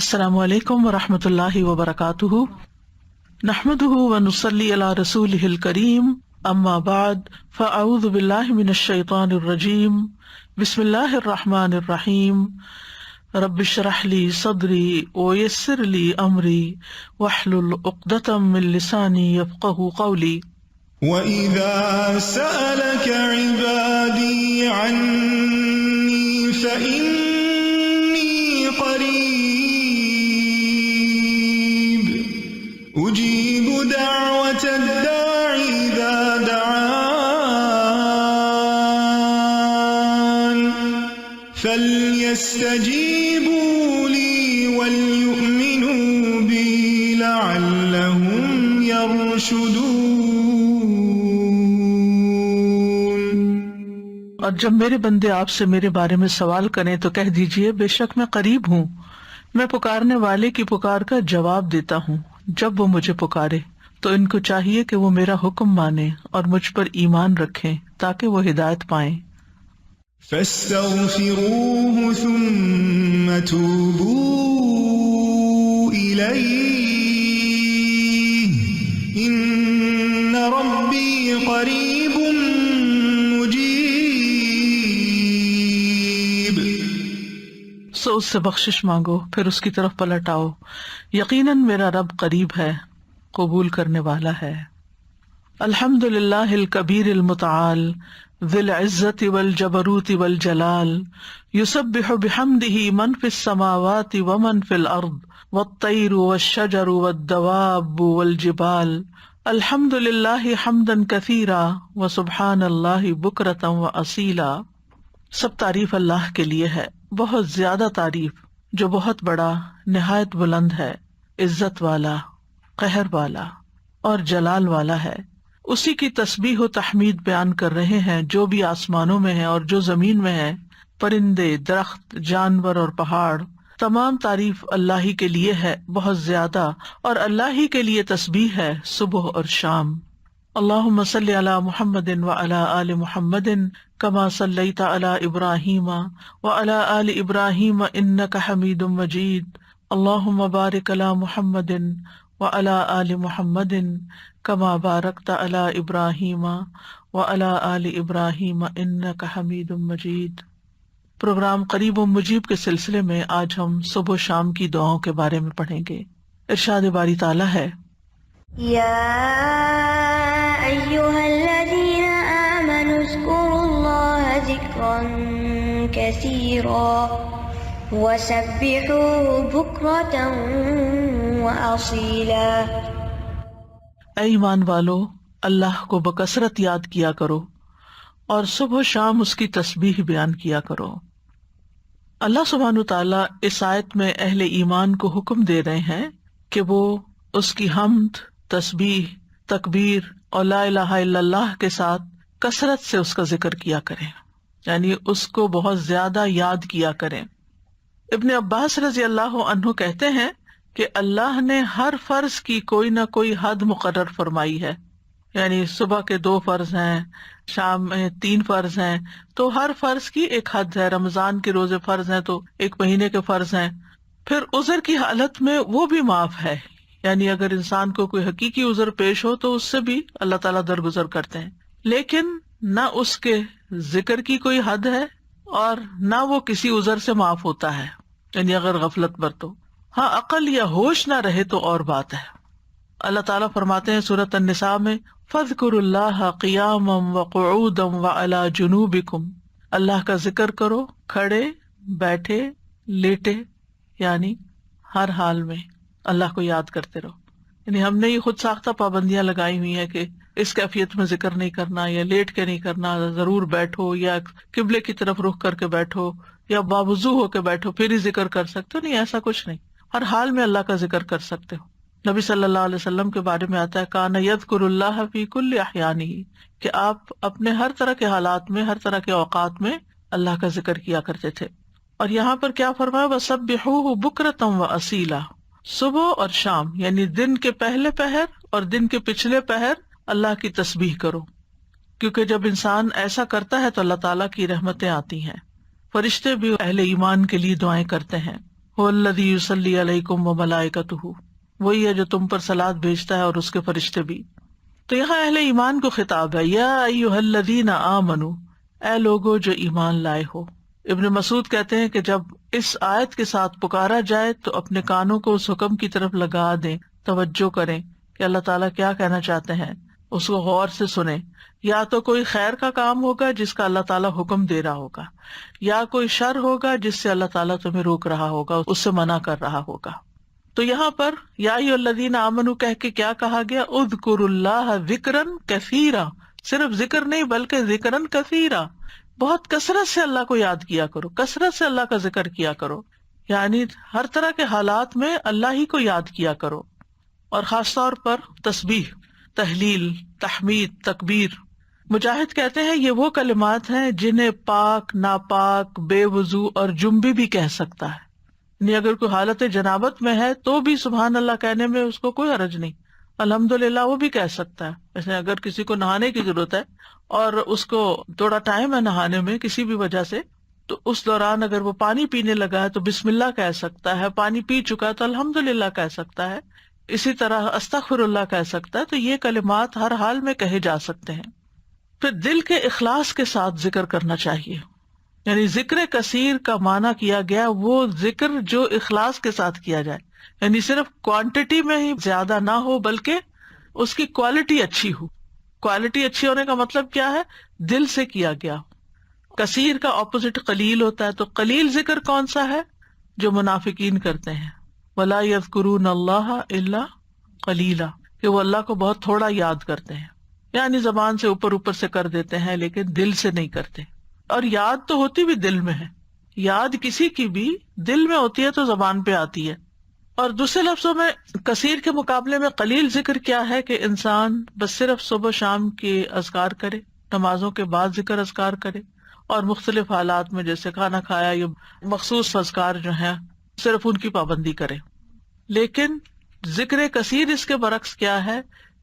السلام علیکم ورحمۃ اللہ وبرکاتہ، نحمدہ ونصلی علی رسولہ الکریم، اما بعد فاعوذ باللہ من الشیطان الرجیم، بسم اللہ الرحمن الرحیم، رب اشرح لی صدری ویسر لی امری واحلل عقدۃ من لسانی یفقہوا قولی۔ وَإِذَا سَأَلَكَ عِبَادِي عَنِّي فَإِنِّي قَرِيبٌ أُجِيبُ دَعْوَةَ الدَّاعِ إِذَا دَعَانِ فَلْيَسْتَجِيبُوا لِي وَلْيُؤْمِنُوا بِي لَعَلَّهُمْ يَرْشُدُونَ۔ اور جب میرے بندے آپ سے میرے بارے میں سوال کریں تو کہہ دیجئے، بے شک میں قریب ہوں، میں پکارنے والے کی پکار کا جواب دیتا ہوں جب وہ مجھے پکارے۔ تو ان کو چاہیے کہ وہ میرا حکم مانیں اور مجھ پر ایمان رکھیں تاکہ وہ ہدایت پائیں۔ فَاسْتَغْفِرُوهُ ثُمَّ تُوبُوا إِلَيْهِ إِنَّ رَبِّي قَرِيبٌ مُجِيبٌ۔ سو اس سے بخشش مانگو، پھر اس کی طرف پلٹ آؤ، یقیناً میرا رب قریب ہے، قبول کرنے والا ہے۔ الحمد للہ الکبیر المتعال ذی العزت والجبروت والجلال، یسبح بحمدہ من فی السماوات ومن فی الارض والطیر والشجر والدواب والجبال، الحمد للہ حمدا کثیرا وسبحان اللہ بکرۃ واصیلا۔ سب تعریف اللہ کے لیے ہے، بہت زیادہ تعریف، جو بہت بڑا، نہایت بلند ہے، عزت والا، قہر والا اور جلال والا ہے۔ اسی کی تسبیح و تحمید بیان کر رہے ہیں جو بھی آسمانوں میں ہے اور جو زمین میں ہے، پرندے، درخت، جانور اور پہاڑ، تمام تعریف اللہ ہی کے لیے ہے، بہت زیادہ، اور اللہ ہی کے لیے تسبیح ہے صبح اور شام۔ اللہم صلی علی محمد وعلی آل محمد کما صلیت علی ابراہیم وعلی آل ابراہیم انک حمید مجید، اللہم بارک علی محمد وعلی آل محمد کما بارکت علی ابراہیم وعلی آل ابراہیم انک حمید مجید۔ پروگرام قریب و مجیب کے سلسلے میں آج ہم صبح و شام کی دعاؤں کے بارے میں پڑھیں گے۔ ارشاد باری تعالیٰ ہے، یا ایھا الذین آمنوا اذکروا اللہ ذکرا کثیرا وسبحوہ بکرۃ واصیلا۔ اے ایمان والو، اللہ کو بکثرت یاد کیا کرو اور صبح و شام اس کی تسبیح بیان کیا کرو۔ اللہ سبحانہ وتعالیٰ اس آیت میں اہل ایمان کو حکم دے رہے ہیں کہ وہ اس کی حمد، تسبیح، تکبیر اور لا الہ الا اللہ کے ساتھ کثرت سے اس کا ذکر کیا کریں، یعنی اس کو بہت زیادہ یاد کیا کریں۔ ابن عباس رضی اللہ عنہ کہتے ہیں کہ اللہ نے ہر فرض کی کوئی نہ کوئی حد مقرر فرمائی ہے، یعنی صبح کے 2 فرض ہیں، شام میں 3 فرض ہیں، تو ہر فرض کی ایک حد ہے۔ رمضان کے روزے فرض ہیں تو 1 مہینے کے فرض ہیں۔ پھر عذر کی حالت میں وہ بھی معاف ہے، یعنی اگر انسان کو کوئی حقیقی عذر پیش ہو تو اس سے بھی اللہ تعالیٰ درگزر کرتے ہیں، لیکن نہ اس کے ذکر کی کوئی حد ہے اور نہ وہ کسی عذر سے معاف ہوتا ہے، یعنی اگر غفلت برتو۔ ہاں عقل یا ہوش نہ رہے تو اور بات ہے۔ اللہ تعالیٰ فرماتے ہیں سورۃ النساء میں، فَاذْكُرُوا اللَّهَ قِيَامًا وَقُعُودًا وَعَلَىٰ جُنُوبِكُمْ، اللہ کا ذکر کرو کھڑے، بیٹھے، لیٹے، یعنی ہر حال میں اللہ کو یاد کرتے رہو۔ یعنی ہم نے یہ خود ساختہ پابندیاں لگائی ہوئی ہیں کہ اس کیفیت میں ذکر نہیں کرنا، یا لیٹ کے نہیں کرنا، ضرور بیٹھو، یا قبلے کی طرف رخ کر کے بیٹھو، یا باوضو ہو کے بیٹھو پھر ہی ذکر کر سکتے ہو۔ نہیں، ایسا کچھ نہیں، ہر حال میں اللہ کا ذکر کر سکتے ہو۔ نبی صلی اللہ علیہ وسلم کے بارے میں آتا ہے، کان یذکر اللہ فی کل احیانہ، کہ آپ اپنے ہر طرح کے حالات میں، ہر طرح کے اوقات میں اللہ کا ذکر کیا کرتے تھے۔ اور یہاں پر کیا فرمایا، وسبحوہ بکرۃ واصیلا، صبح اور شام، یعنی دن کے پہلے پہر اور دن کے پچھلے پہر اللہ کی تسبیح کرو، کیونکہ جب انسان ایسا کرتا ہے تو اللہ تعالیٰ کی رحمتیں آتی ہیں۔ فرشتے بھی اہل ایمان کے لیے دعائیں کرتے ہیں۔ هو الذی یصلی علیکم وملائکتہ، وہی ہے جو تم پر صلوات بھیجتا ہے اور اس کے فرشتے بھی۔ تو یہاں اہل ایمان کو خطاب ہے، یا ایھا الذین آمنوا، اے لوگو جو ایمان لائے ہو۔ ابن مسعود کہتے ہیں کہ جب اس آیت کے ساتھ پکارا جائے تو اپنے کانوں کو اس حکم کی طرف لگا دیں، توجہ کریں کہ اللہ تعالیٰ کیا کہنا چاہتے ہیں، اس کو غور سے سنیں۔ یا تو کوئی خیر کا کام ہوگا جس کا اللہ تعالیٰ حکم دے رہا ہوگا، یا کوئی شر ہوگا جس سے اللہ تعالیٰ تمہیں روک رہا ہوگا، اس سے منع کر رہا ہوگا۔ تو یہاں پر یا ایھا الذین آمنوا کہہ کے کیا کہا گیا؟ اذکروا اللہ ذکرا کثیرا، صرف ذکر نہیں بلکہ ذکرا کثیرا، بہت کثرت سے اللہ کو یاد کیا کرو، کثرت سے اللہ کا ذکر کیا کرو، یعنی ہر طرح کے حالات میں اللہ ہی کو یاد کیا کرو، اور خاص طور پر تسبیح، تحلیل، تحمید، تکبیر۔ مجاہد کہتے ہیں یہ وہ کلمات ہیں جنہیں پاک، ناپاک، بے وضو اور جنبی بھی کہہ سکتا ہے، یعنی اگر کوئی حالت جنابت میں ہے تو بھی سبحان اللہ کہنے میں اس کو کوئی حرج نہیں، الحمدللہ وہ بھی کہہ سکتا ہے۔ جیسے اگر کسی کو نہانے کی ضرورت ہے اور اس کو تھوڑا ٹائم ہے نہانے میں کسی بھی وجہ سے، تو اس دوران اگر وہ پانی پینے لگا ہے تو بسم اللہ کہہ سکتا ہے، پانی پی چکا ہے تو الحمدللہ کہہ سکتا ہے، اسی طرح استغفر اللہ کہہ سکتا ہے۔ تو یہ کلمات ہر حال میں کہے جا سکتے ہیں۔ پھر دل کے اخلاص کے ساتھ ذکر کرنا چاہیے، یعنی ذکر کثیر کا معنی کیا گیا وہ ذکر جو اخلاص کے ساتھ کیا جائے، یعنی صرف کوانٹٹی میں ہی زیادہ نہ ہو بلکہ اس کی کوالٹی اچھی ہو۔ کوالٹی اچھی ہونے کا مطلب کیا ہے؟ دل سے کیا گیا۔ کثیر کا اپوزٹ قلیل ہوتا ہے، تو قلیل ذکر کون سا ہے؟ جو منافقین کرتے ہیں، ولا یذکرون اللہ الا قلیلا، کہ وہ اللہ کو بہت تھوڑا یاد کرتے ہیں، یعنی زبان سے اوپر اوپر سے کر دیتے ہیں لیکن دل سے نہیں کرتے۔ اور یاد تو ہوتی بھی دل میں ہے، یاد کسی کی بھی دل میں ہوتی ہے تو زبان پہ آتی ہے۔ اور دوسرے لفظوں میں کثیر کے مقابلے میں قلیل ذکر کیا ہے کہ انسان بس صرف صبح و شام کے اذکار کرے، نمازوں کے بعد ذکر اذکار کرے، اور مختلف حالات میں جیسے کھانا کھایا یا مخصوص اذکار جو ہیں صرف ان کی پابندی کرے۔ لیکن ذکر کثیر اس کے برعکس کیا ہے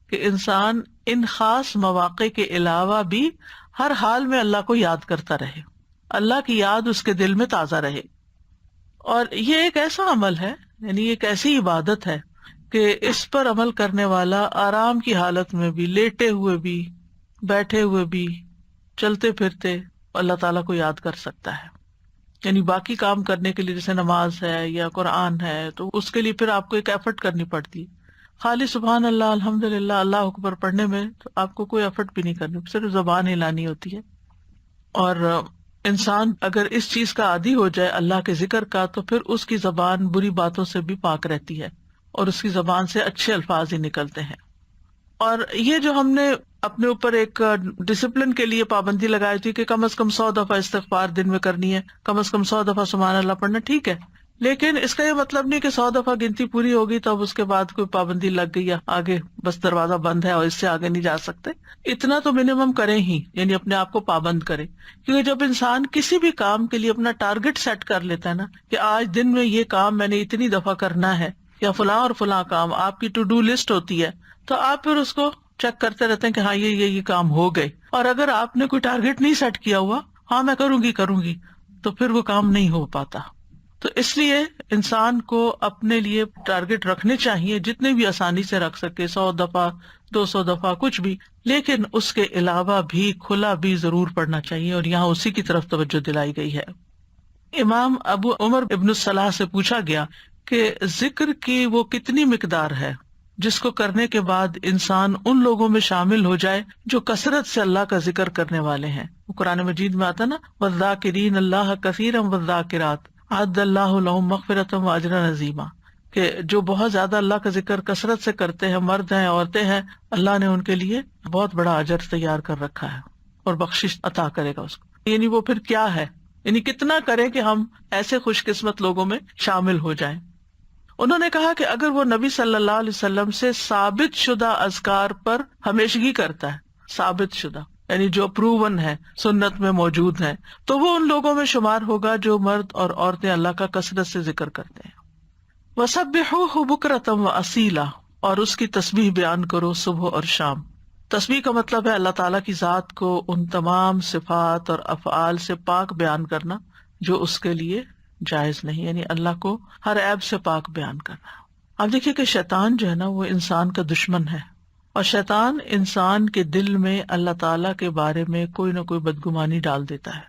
کہ انسان ان خاص مواقع کے علاوہ بھی ہر حال میں اللہ کو یاد کرتا رہے، اللہ کی یاد اس کے دل میں تازہ رہے۔ اور یہ ایک ایسا عمل ہے، یعنی ایک ایسی عبادت ہے کہ اس پر عمل کرنے والا آرام کی حالت میں بھی، لیٹے ہوئے بھی، بیٹھے ہوئے بھی، چلتے پھرتے اللہ تعالیٰ کو یاد کر سکتا ہے۔ یعنی باقی کام کرنے کے لیے جیسے نماز ہے یا قرآن ہے تو اس کے لیے پھر آپ کو ایک ایفرٹ کرنی پڑتی ہے۔ خالی سبحان اللہ، الحمدللہ، اللہ اکبر پڑھنے میں تو آپ کو کوئی ایفرٹ بھی نہیں کرنی، صرف زبان ہلانی ہوتی ہے۔ اور انسان اگر اس چیز کا عادی ہو جائے اللہ کے ذکر کا تو پھر اس کی زبان بری باتوں سے بھی پاک رہتی ہے اور اس کی زبان سے اچھے الفاظ ہی نکلتے ہیں۔ اور یہ جو ہم نے اپنے اوپر ایک ڈسپلن کے لیے پابندی لگائی تھی کہ کم از کم 100 دفعہ استغفار دن میں کرنی ہے، کم از کم 100 دفعہ سبحان اللہ پڑھنا، ٹھیک ہے، لیکن اس کا یہ مطلب نہیں کہ 100 دفعہ گنتی پوری ہوگی تو اب اس کے بعد کوئی پابندی لگ گئی ہے، آگے بس دروازہ بند ہے اور اس سے آگے نہیں جا سکتے۔ اتنا تو منیمم کریں ہی، یعنی اپنے آپ کو پابند کریں، کیونکہ جب انسان کسی بھی کام کے لیے اپنا ٹارگٹ سیٹ کر لیتا ہے نا کہ آج دن میں یہ کام میں نے اتنی دفعہ کرنا ہے، یا فلاں اور فلاں کام آپ کی ٹو ڈو لسٹ ہوتی ہے، تو آپ پھر اس کو چیک کرتے رہتے ہیں کہ ہاں یہ کام ہو گئے۔ اور اگر آپ نے کوئی ٹارگٹ نہیں سیٹ کیا ہوا، ہاں میں کروں گی، تو پھر وہ کام نہیں ہو پاتا۔ تو اس لیے انسان کو اپنے لیے ٹارگٹ رکھنے چاہیے، جتنے بھی آسانی سے رکھ سکے، 100 دفعہ 200 دفعہ کچھ بھی، لیکن اس کے علاوہ بھی کھلا بھی ضرور پڑھنا چاہیے، اور یہاں اسی کی طرف توجہ دلائی گئی ہے۔ امام ابو عمر ابن الصلاح سے پوچھا گیا کہ ذکر کی وہ کتنی مقدار ہے جس کو کرنے کے بعد انسان ان لوگوں میں شامل ہو جائے جو کثرت سے اللہ کا ذکر کرنے والے ہیں۔ قرآن مجید میں آتا نا، وَالذَّاكِرِينَ اللَّهَ كَثِيرًا وَالذَّاكِرَاتِ أَعَدَّ اللَّهُ لَهُم مَغْفِرَةً وَأَجْرًا عَظِيمًا، کہ جو بہت زیادہ اللہ کا ذکر کثرت سے کرتے ہیں، مرد ہیں عورتیں ہیں، اللہ نے ان کے لیے بہت بڑا اجر تیار کر رکھا ہے اور بخشش عطا کرے گا اس کو۔ یعنی وہ پھر کیا ہے، یعنی کتنا کریں کہ ہم ایسے خوش قسمت لوگوں میں شامل ہو جائیں۔ انہوں نے کہا کہ اگر وہ نبی صلی اللہ علیہ وسلم سے ثابت شدہ اذکار پر ہمیشگی کرتا ہے، ثابت شدہ یعنی جو پروون ہے، سنت میں موجود ہے، تو وہ ان لوگوں میں شمار ہوگا جو مرد اور عورتیں اللہ کا کثرت سے ذکر کرتے ہیں۔ وَسَبِّحُوهُ بُكْرَةً وَأَصِيلًا، اور اس کی تسبیح بیان کرو صبح اور شام۔ تسبیح کا مطلب ہے اللہ تعالیٰ کی ذات کو ان تمام صفات اور افعال سے پاک بیان کرنا جو اس کے لیے جائز نہیں، یعنی اللہ کو ہر عیب سے پاک بیان کرنا۔ اب دیکھیے کہ شیطان جو ہے نا وہ انسان کا دشمن ہے، اور شیطان انسان کے دل میں اللہ تعالیٰ کے بارے میں کوئی نہ کوئی بدگمانی ڈال دیتا ہے،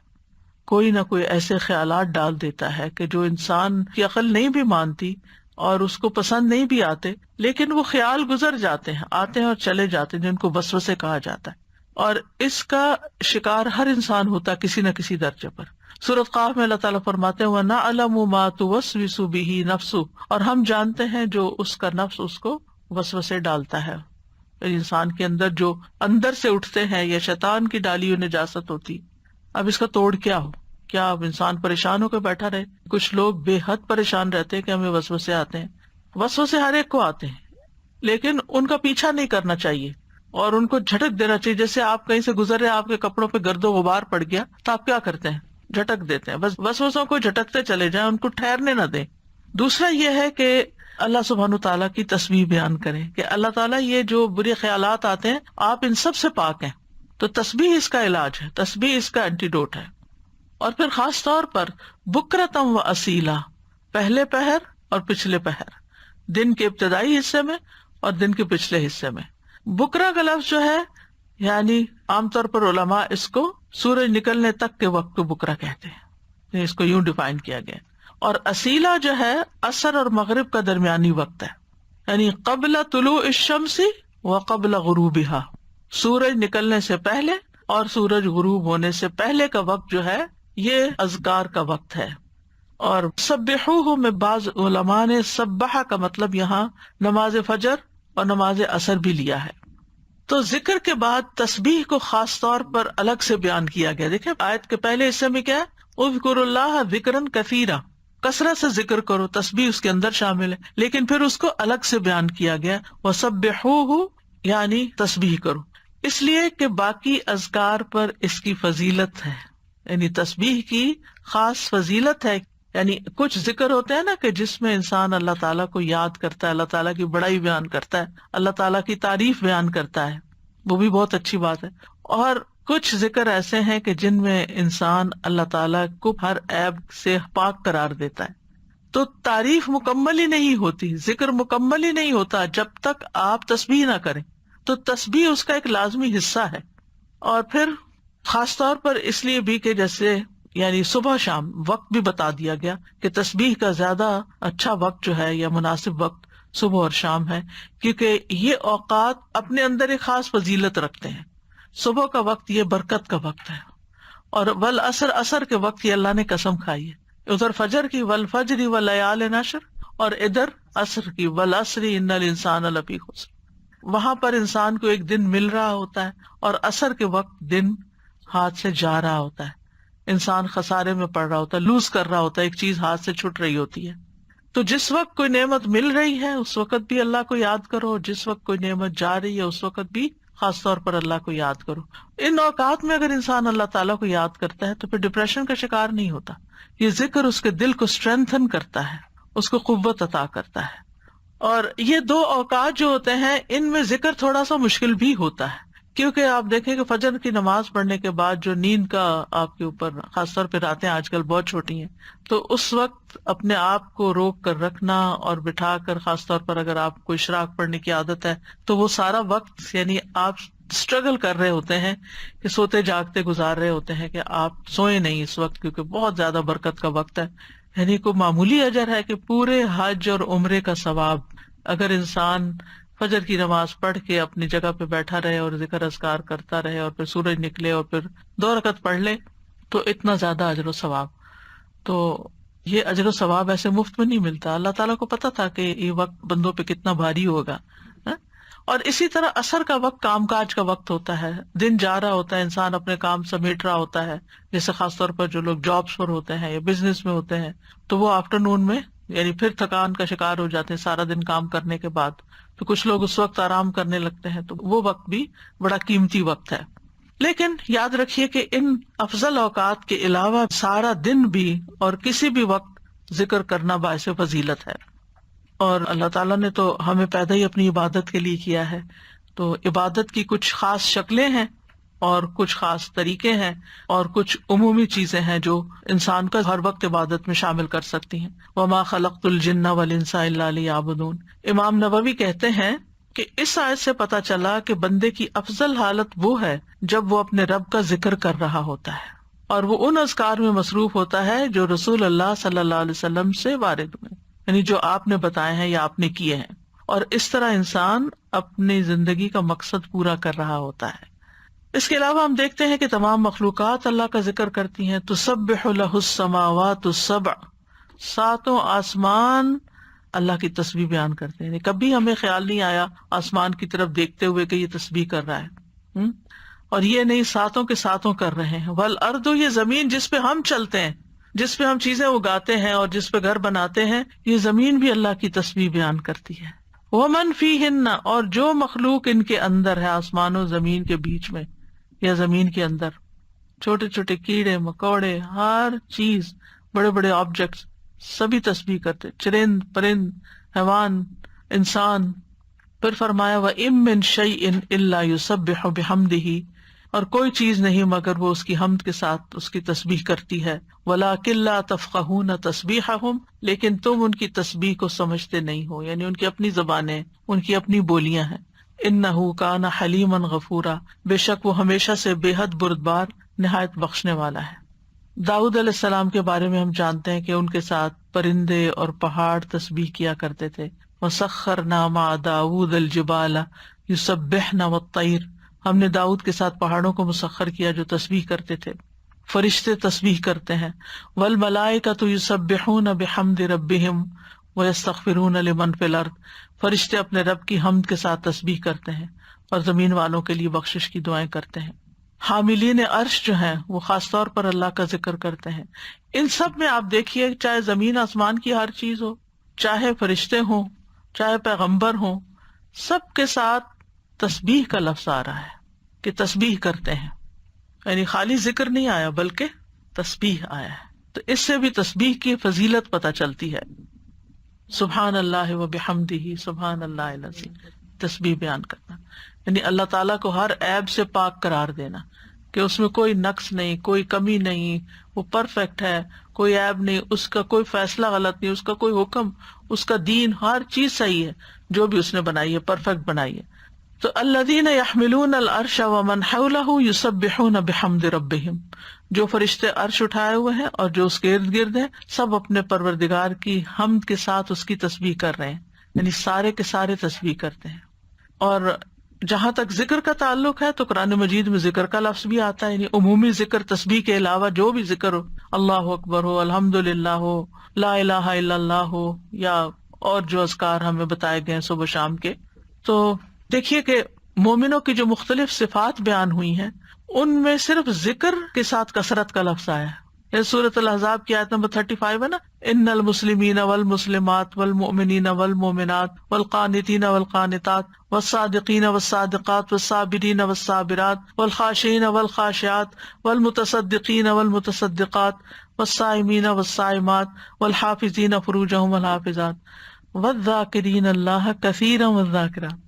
کوئی نہ کوئی ایسے خیالات ڈال دیتا ہے کہ جو انسان کی عقل نہیں بھی مانتی اور اس کو پسند نہیں بھی آتے، لیکن وہ خیال گزر جاتے ہیں، آتے ہیں اور چلے جاتے ہیں، جن کو وسوسے کہا جاتا ہے، اور اس کا شکار ہر انسان ہوتا ہے کسی نہ کسی درجے پر۔ سورۃ قاف میں اللہ تعالیٰ فرماتے ہیں وَنَعْلَمُ مَا تُوَسْوِسُ بِهِ نَفْسُهُ، اور ہم جانتے ہیں جو اس کا نفس اس کو وسوسے ڈالتا ہے، انسان کے اندر جو اندر سے اٹھتے ہیں یا شیطان کی ڈالی ہوئی نجاست ہوتی۔ اب اس کا توڑ کیا ہو؟ کیا اب انسان پریشان ہو کے بیٹھا رہے؟ کچھ لوگ بے حد پریشان رہتے ہیں کہ ہمیں وسوسے آتے ہیں۔ وسوسے ہر ایک کو آتے ہیں، لیکن ان کا پیچھا نہیں کرنا چاہیے اور ان کو جھٹک دینا چاہیے۔ جیسے آپ کہیں سے گزر رہے، آپ کے کپڑوں پہ گرد و غبار پڑ گیا تو آپ کیا کرتے ہیں؟ جھٹک دیتے ہیں، بس وسوسوں کو جھٹکتے چلے جائیں، ان کو ٹھہرنے نہ دیں۔ دوسرا یہ ہے کہ اللہ سبحانہ تعالیٰ کی تسبیح بیان کریں کہ اللہ تعالیٰ یہ جو برے خیالات آتے ہیں آپ ان سب سے پاک ہیں، تو تسبیح اس کا علاج ہے، تسبیح اس کا اینٹیڈوٹ ہے۔ اور پھر خاص طور پر بکرتم و اصیلا، پہلے پہر اور پچھلے پہر، دن کے ابتدائی حصے میں اور دن کے پچھلے حصے میں۔ بکرا کا لفظ جو ہے یعنی عام طور پر علماء اس کو سورج نکلنے تک کے وقت کو بکرا کہتے ہیں، اس کو یوں ڈیفائن کیا گیا۔ اور اصیلا جو ہے عصر اور مغرب کا درمیانی وقت ہے، یعنی قبل طلوع الشمس و قبل غروبها، سورج نکلنے سے پہلے اور سورج غروب ہونے سے پہلے کا وقت جو ہے یہ اذکار کا وقت ہے۔ اور سبحوہ میں بعض علماء نے سبحہ کا مطلب یہاں نماز فجر اور نماز عصر بھی لیا ہے۔ تو ذکر کے بعد تسبیح کو خاص طور پر الگ سے بیان کیا گیا۔ دیکھیں آیت کے پہلے حصے میں کیا ہے، اذکروا اللہ ذکرا کثیرا، کثرت سے ذکر کرو، تسبیح اس کے اندر شامل ہے، لیکن پھر اس کو الگ سے بیان کیا گیا وسبحوہ، یعنی تسبیح کرو، اس لیے کہ باقی اذکار پر اس کی فضیلت ہے، یعنی تسبیح کی خاص فضیلت ہے۔ یعنی کچھ ذکر ہوتے ہیں نا کہ جس میں انسان اللہ تعالیٰ کو یاد کرتا ہے، اللہ تعالیٰ کی بڑائی بیان کرتا ہے، اللہ تعالیٰ کی تعریف بیان کرتا ہے، وہ بھی بہت اچھی بات ہے۔ اور کچھ ذکر ایسے ہیں کہ جن میں انسان اللہ تعالیٰ کو ہر عیب سے پاک قرار دیتا ہے، تو تعریف مکمل ہی نہیں ہوتی، ذکر مکمل ہی نہیں ہوتا جب تک آپ تسبیح نہ کریں، تو تسبیح اس کا ایک لازمی حصہ ہے۔ اور پھر خاص طور پر اس لیے بھی کہ جیسے یعنی صبح شام وقت بھی بتا دیا گیا کہ تسبیح کا زیادہ اچھا وقت جو ہے یا مناسب وقت صبح اور شام ہے، کیونکہ یہ اوقات اپنے اندر ایک خاص فضیلت رکھتے ہیں۔ صبح کا وقت یہ برکت کا وقت ہے، اور والعصر، عصر کے وقت یہ اللہ نے قسم کھائی ہے، ادھر فجر کی والفجر ولیال عشر، اور ادھر عصر کی والعصر ان الانسان لفی خسر۔ وہاں پر انسان کو ایک دن مل رہا ہوتا ہے اور عصر کے وقت دن ہاتھ سے جا رہا ہوتا ہے، انسان خسارے میں پڑ رہا ہوتا ہے، لوز کر رہا ہوتا ہے، ایک چیز ہاتھ سے چھٹ رہی ہوتی ہے۔ تو جس وقت کوئی نعمت مل رہی ہے اس وقت بھی اللہ کو یاد کرو، اور جس وقت کوئی نعمت جا رہی ہے اس وقت بھی خاص طور پر اللہ کو یاد کرو۔ ان اوقات میں اگر انسان اللہ تعالیٰ کو یاد کرتا ہے تو پھر ڈپریشن کا شکار نہیں ہوتا۔ یہ ذکر اس کے دل کو اسٹرینتھن کرتا ہے، اس کو قوت عطا کرتا ہے۔ اور یہ دو اوقات جو ہوتے ہیں ان میں ذکر تھوڑا سا مشکل بھی ہوتا ہے، کیونکہ آپ دیکھیں کہ فجر کی نماز پڑھنے کے بعد جو نیند کا آپ کے اوپر، خاص طور پہ راتیں آج کل بہت چھوٹی ہیں، تو اس وقت اپنے آپ کو روک کر رکھنا اور بٹھا کر، خاص طور پر اگر آپ کو اشراق پڑھنے کی عادت ہے تو وہ سارا وقت یعنی آپ اسٹرگل کر رہے ہوتے ہیں کہ سوتے جاگتے گزار رہے ہوتے ہیں کہ آپ سوئے نہیں اس وقت، کیونکہ بہت زیادہ برکت کا وقت ہے۔ یعنی کوئی معمولی اجر ہے کہ پورے حج اور عمرے کا ثواب اگر انسان فجر کی نماز پڑھ کے اپنی جگہ پہ بیٹھا رہے اور ذکر اذکار کرتا رہے اور پھر سورج نکلے اور پھر 2 رکعت پڑھ لے تو اتنا زیادہ اجر و ثواب۔ تو یہ اجر و ثواب ایسے مفت میں نہیں ملتا، اللہ تعالیٰ کو پتا تھا کہ یہ وقت بندوں پہ کتنا بھاری ہوگا۔ اور اسی طرح عصر کا وقت کام کاج کا وقت ہوتا ہے، دن جا رہا ہوتا ہے، انسان اپنے کام سمیٹ رہا ہوتا ہے، جیسے خاص طور پر جو لوگ جابس پر ہوتے ہیں یا بزنس میں ہوتے ہیں تو وہ آفٹرنون میں یعنی پھر تھکان کا شکار ہو جاتے ہیں سارا دن کام کرنے کے بعد، تو کچھ لوگ اس وقت آرام کرنے لگتے ہیں، تو وہ وقت بھی بڑا قیمتی وقت ہے۔ لیکن یاد رکھیے کہ ان افضل اوقات کے علاوہ سارا دن بھی اور کسی بھی وقت ذکر کرنا باعث فضیلت ہے۔ اور اللہ تعالیٰ نے تو ہمیں پیدا ہی اپنی عبادت کے لیے کیا ہے، تو عبادت کی کچھ خاص شکلیں ہیں اور کچھ خاص طریقے ہیں اور کچھ عمومی چیزیں ہیں جو انسان کا ہر وقت عبادت میں شامل کر سکتی ہیں. وما خلقت الجن والانس الا لیعبدون. امام نووی کہتے ہیں کہ اس آیت سے پتہ چلا کہ بندے کی افضل حالت وہ ہے جب وہ اپنے رب کا ذکر کر رہا ہوتا ہے اور وہ ان اذکار میں مصروف ہوتا ہے جو رسول اللہ صلی اللہ علیہ وسلم سے وارد ہوئے، یعنی جو آپ نے بتائے ہیں یا آپ نے کیے ہیں، اور اس طرح انسان اپنی زندگی کا مقصد پورا کر رہا ہوتا ہے. اس کے علاوہ ہم دیکھتے ہیں کہ تمام مخلوقات اللہ کا ذکر کرتی ہیں. تسبح لہ السماوات السبع، ساتوں آسمان اللہ کی تسبیح بیان کرتے ہیں. کبھی ہمیں خیال نہیں آیا آسمان کی طرف دیکھتے ہوئے کہ یہ تسبیح کر رہا ہے، اور یہ نہیں، ساتوں کے ساتوں کر رہے ہیں. والارض، یہ زمین جس پہ ہم چلتے ہیں، جس پہ ہم چیزیں اگاتے ہیں اور جس پہ گھر بناتے ہیں، یہ زمین بھی اللہ کی تسبیح بیان کرتی ہے. ومن فیہن، اور جو مخلوق ان کے اندر ہے، آسمان و زمین کے بیچ میں یا زمین کے اندر، چھوٹے چھوٹے کیڑے مکوڑے، ہر چیز، بڑے بڑے آبجیکٹس، سبھی تسبیح کرتے، چرند پرند، حیوان، انسان. پھر فرمایا وَإِن مِّن شَيْءٍ إِلَّا يُسَبِّحُ بِحَمْدِهِ، اور کوئی چیز نہیں مگر وہ اس کی حمد کے ساتھ اس کی تسبیح کرتی ہے. وَلَٰكِن لَّا تَفْقَهُونَ تَسْبِيحَهُمْ، لیکن تم ان کی تسبیح کو سمجھتے نہیں ہو، یعنی ان کی اپنی زبانیں، ان کی اپنی بولیاں ہیں. إِنَّهُ كَانَ حَلِيمًا غَفُورًا، بے شک وہ ہمیشہ سے بے حد بردبار، نہایت بخشنے والا ہے. داؤد علیہ السلام کے بارے میں ہم جانتے ہیں کہ ان کے ساتھ پرندے اور پہاڑ تسبیح کیا کرتے تھے. وَسَخَّرْنَا مَعَ دَاوُودَ الْجِبَالَ يُسَبِّحْنَ وَالطَّيْرَ، ہم نے داؤد کے ساتھ پہاڑوں کو مسخر کیا جو تسبیح کرتے تھے. فرشتے تسبیح کرتے ہیں. وَالْمَلَائِكَةُ يُسَبِّحُونَ بِحَمْدِ رَبِّهِمْ وَيَسْتَغْفِرُونَ لِمَنْ فِي الْأَرْضِ، فرشتے اپنے رب کی حمد کے ساتھ تسبیح کرتے ہیں اور زمین والوں کے لیے بخشش کی دعائیں کرتے ہیں. حاملین عرش جو ہیں وہ خاص طور پر اللہ کا ذکر کرتے ہیں. ان سب میں آپ دیکھیے، چاہے زمین آسمان کی ہر چیز ہو، چاہے فرشتے ہوں، چاہے پیغمبر ہوں، سب کے ساتھ تسبیح کا لفظ آ رہا ہے کہ تسبیح کرتے ہیں، یعنی خالی ذکر نہیں آیا بلکہ تسبیح آیا ہے. تو اس سے بھی تسبیح کی فضیلت پتہ چلتی ہے. سبحان اللہ و بحمدہ سبحان اللہ العظیم، تسبیح بیان کرنا یعنی اللہ تعالیٰ کو ہر عیب سے پاک قرار دینا کہ اس میں کوئی نقص نہیں، کوئی کمی نہیں، وہ پرفیکٹ ہے، کوئی عیب نہیں، اس کا کوئی فیصلہ غلط نہیں، اس کا کوئی حکم، اس کا دین، ہر چیز صحیح ہے، جو بھی اس نے بنائی ہے پرفیکٹ بنائی ہے. تو الذین یحملون العرش ومن حولہ یسبحون بحمد ربہم، جو فرشتے عرش اٹھائے ہوئے ہیں اور جو اس کے ارد گرد ہیں، سب اپنے پروردگار کی حمد کے ساتھ اس کی تسبیح کر رہے ہیں، یعنی سارے کے سارے تسبیح کرتے ہیں. اور جہاں تک ذکر کا تعلق ہے تو قرآن مجید میں ذکر کا لفظ بھی آتا ہے، یعنی عمومی ذکر، تسبیح کے علاوہ جو بھی ذکر ہو، اللہ اکبر ہو، الحمدللہ ہو، لا الہ الا اللہ ہو، یا اور جو اذکار ہمیں بتائے گئے صبح شام کے. تو دیکھیے کہ مومنوں کی جو مختلف صفات بیان ہوئی ہیں ان میں صرف ذکر کے ساتھ کثرت کا لفظ آیا ہے. یہ سورۃ الاحزاب کی آیت نمبر 35 ہے نا، ان المسلمین والمسلمات والمؤمنین والمؤمنات والقانتین والقانتات والصادقین والصادقات والصابرین والصابرات والخاشعین والخاشعات والمتصدقین والمتصدقات والصائمین والصائمات والحافظین فروجہم والحافظات والذاکرین اللہ کثیرا والذاکرات.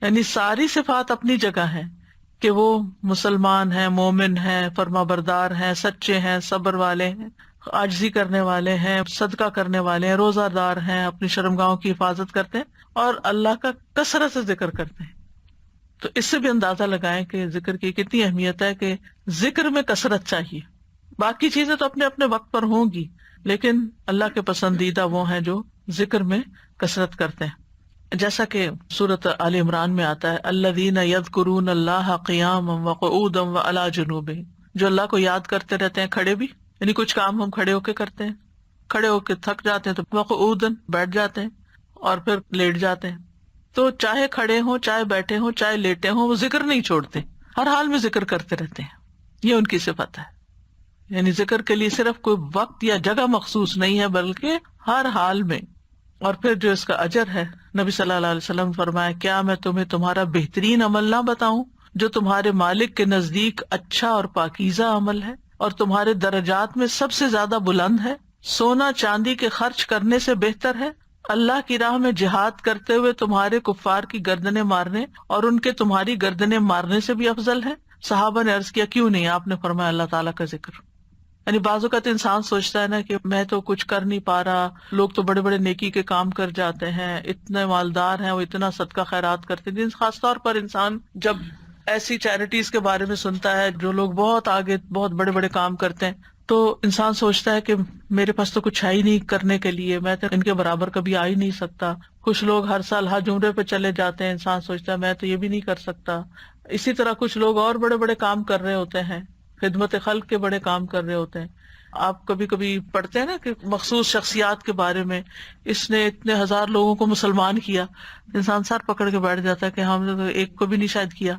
یعنی ساری صفات اپنی جگہ ہیں کہ وہ مسلمان ہیں، مومن ہیں، فرما بردار ہیں، سچے ہیں، صبر والے ہیں، عاجزی کرنے والے ہیں، صدقہ کرنے والے ہیں، روزہ دار ہیں، اپنی شرمگاہوں کی حفاظت کرتے ہیں اور اللہ کا کثرت سے ذکر کرتے ہیں. تو اس سے بھی اندازہ لگائیں کہ ذکر کی کتنی اہمیت ہے کہ ذکر میں کثرت چاہیے. باقی چیزیں تو اپنے اپنے وقت پر ہوں گی، لیکن اللہ کے پسندیدہ وہ ہیں جو ذکر میں کثرت کرتے ہیں. جیسا کہ سورۃ آل عمران میں آتا ہے، الذین یذکرون اللہ قیاما وقعودا وعلی جنوبہم، جو اللہ کو یاد کرتے رہتے ہیں کھڑے بھی، یعنی کچھ کام ہم کھڑے ہو کے کرتے ہیں، کھڑے ہو کے تھک جاتے ہیں تو وقعودا بیٹھ جاتے ہیں اور پھر لیٹ جاتے ہیں. تو چاہے کھڑے ہوں، چاہے بیٹھے ہوں، چاہے لیٹے ہوں، وہ ذکر نہیں چھوڑتے، ہر حال میں ذکر کرتے رہتے ہیں. یہ ان کی صفت ہے، یعنی ذکر کے لیے صرف کوئی وقت یا جگہ مخصوص نہیں ہے بلکہ ہر حال میں. اور پھر جو اس کا اجر ہے، نبی صلی اللہ علیہ وسلم فرمایا، کیا میں تمہیں تمہارا بہترین عمل نہ بتاؤں جو تمہارے مالک کے نزدیک اچھا اور پاکیزہ عمل ہے اور تمہارے درجات میں سب سے زیادہ بلند ہے؟ سونا چاندی کے خرچ کرنے سے بہتر ہے، اللہ کی راہ میں جہاد کرتے ہوئے تمہارے کفار کی گردنیں مارنے اور ان کے تمہاری گردنیں مارنے سے بھی افضل ہے. صحابہ نے عرض کیا کیوں نہیں؟ آپ نے فرمایا اللہ تعالیٰ کا ذکر. یعنی بعض اوقات انسان سوچتا ہے نا کہ میں تو کچھ کر نہیں پا رہا، لوگ تو بڑے بڑے نیکی کے کام کر جاتے ہیں، اتنے مالدار ہیں، وہ اتنا صدقہ خیرات کرتے ہیں. خاص طور پر انسان جب ایسی چیریٹیز کے بارے میں سنتا ہے جو لوگ بہت آگے بہت بڑے بڑے کام کرتے ہیں، تو انسان سوچتا ہے کہ میرے پاس تو کچھ ہے ہی نہیں کرنے کے لیے، میں تو ان کے برابر کبھی آ ہی نہیں سکتا. کچھ لوگ ہر سال حج عمرے پہ چلے جاتے ہیں، انسان سوچتا ہے میں تو یہ بھی نہیں کر سکتا. اسی طرح کچھ لوگ اور بڑے بڑے کام کر رہے ہوتے ہیں، خدمت خلق کے بڑے کام کر رہے ہوتے ہیں. آپ کبھی کبھی پڑھتے ہیں نا کہ مخصوص شخصیات کے بارے میں، اس نے اتنے ہزار لوگوں کو مسلمان کیا، انسان سر پکڑ کے بیٹھ جاتا ہے کہ ہم نے تو ایک کو بھی نہیں شاید کیا.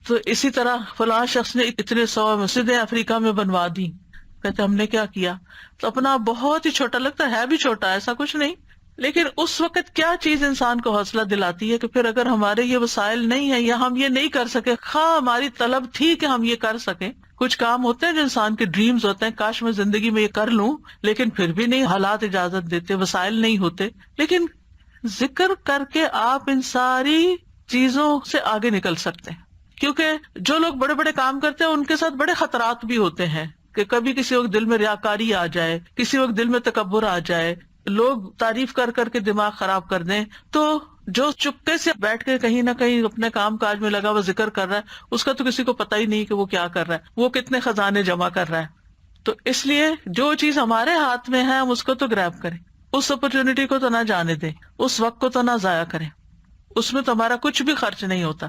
تو اسی طرح فلاں شخص نے اتنے 100 مسجدیں افریقہ میں بنوا دی، کہتے ہم نے کیا کیا؟ تو اپنا بہت ہی چھوٹا لگتا ہے بھی چھوٹا، ایسا کچھ نہیں. لیکن اس وقت کیا چیز انسان کو حوصلہ دلاتی ہے کہ پھر اگر ہمارے یہ وسائل نہیں ہیں یا ہم یہ نہیں کر سکے، خواہ ہماری طلب تھی کہ ہم یہ کر سکیں. کچھ کام ہوتے ہیں جو انسان کے ڈریمز ہوتے ہیں، کاش میں زندگی میں یہ کر لوں، لیکن پھر بھی نہیں، حالات اجازت دیتے، وسائل نہیں ہوتے. لیکن ذکر کر کے آپ ان ساری چیزوں سے آگے نکل سکتے ہیں، کیونکہ جو لوگ بڑے بڑے کام کرتے ہیں ان کے ساتھ بڑے خطرات بھی ہوتے ہیں کہ کبھی کسی وقت دل میں ریاکاری آ جائے، کسی وقت دل میں تکبر آ جائے، لوگ تعریف کر کر کے دماغ خراب کر دیں. تو جو چپکے سے بیٹھ کے کہیں نہ کہیں اپنے کام کاج میں لگا ہوا ذکر کر رہا ہے، اس کا تو کسی کو پتہ ہی نہیں کہ وہ کیا کر رہا ہے، وہ کتنے خزانے جمع کر رہا ہے. تو اس لیے جو چیز ہمارے ہاتھ میں ہے ہم اس کو تو گریب کریں، اس اپرچونٹی کو تو نہ جانے دیں، اس وقت کو تو نہ ضائع کریں، اس میں تو ہمارا کچھ بھی خرچ نہیں ہوتا.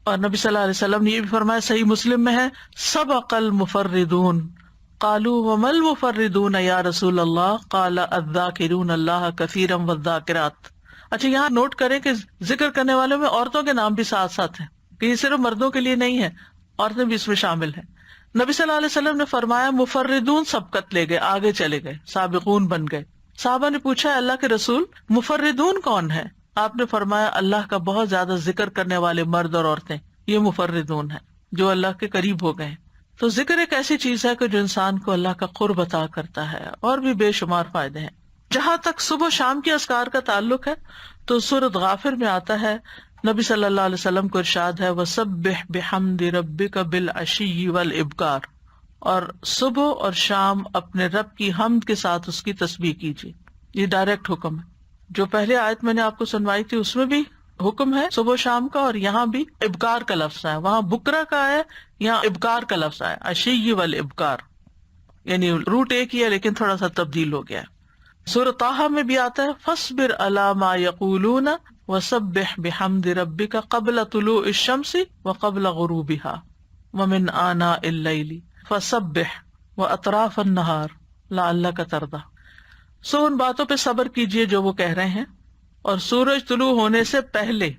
اور نبی صلی اللہ علیہ وسلم نے یہ بھی فرمایا، صحیح مسلم میں ہے، سبق المفردون قالوا وما المفردون یا رسول اللہ قال الذاکرون اللہ کثیرا والذاکرات. اچھا یہاں نوٹ کریں کہ ذکر کرنے والوں میں عورتوں کے نام بھی ساتھ ساتھ ہیں، کہ یہ صرف مردوں کے لیے نہیں ہے، عورتیں بھی اس میں شامل ہیں. نبی صلی اللہ علیہ وسلم نے فرمایا مفردون سبقت لے گئے، آگے چلے گئے، سابقون بن گئے. صحابہ نے پوچھا اللہ کے رسول مفردون کون ہے؟ آپ نے فرمایا اللہ کا بہت زیادہ ذکر کرنے والے مرد اور عورتیں، یہ مفردون ہیں جو اللہ کے قریب ہو گئے. تو ذکر ایک ایسی چیز ہے کہ جو انسان کو اللہ کا قرب عطا کرتا ہے، اور بھی بے شمار فائدے ہیں. جہاں تک صبح شام کے اذکار کا تعلق ہے تو سورۃ غافر میں آتا ہے، نبی صلی اللہ علیہ وسلم کو ارشاد ہے وَسَبِّحْ بِحَمْدِ رَبِّكَ بِالْعَشِيِّ وَالْإِبْكَارِ، اور صبح اور شام اپنے رب کی حمد کے ساتھ اس کی تسبیح کیجیے. یہ ڈائریکٹ حکم ہے. جو پہلے آیت میں نے آپ کو سنوائی تھی اس میں بھی حکم ہے صبح شام کا، اور یہاں بھی ابکار کا لفظ ہے، وہاں بکرا کا ہے، یہاں ابکار کا لفظ ہے، عشی والابکار، یعنی روٹ ایک ہی ہے لیکن تھوڑا سا تبدیل ہو گیا ہے. سورۃ طٰہٰ میں بھی آتا ہے فاصبر علی ما یقولون وسبح بحمد ربک قبل طلوع الشمس وقبل غروبها ومن آناء اللیل فسبح واطراف النہار لعلک ترضی. سو ان باتوں پہ صبر کیجیے جو وہ کہہ رہے ہیں، اور سورج طلوع ہونے سے پہلے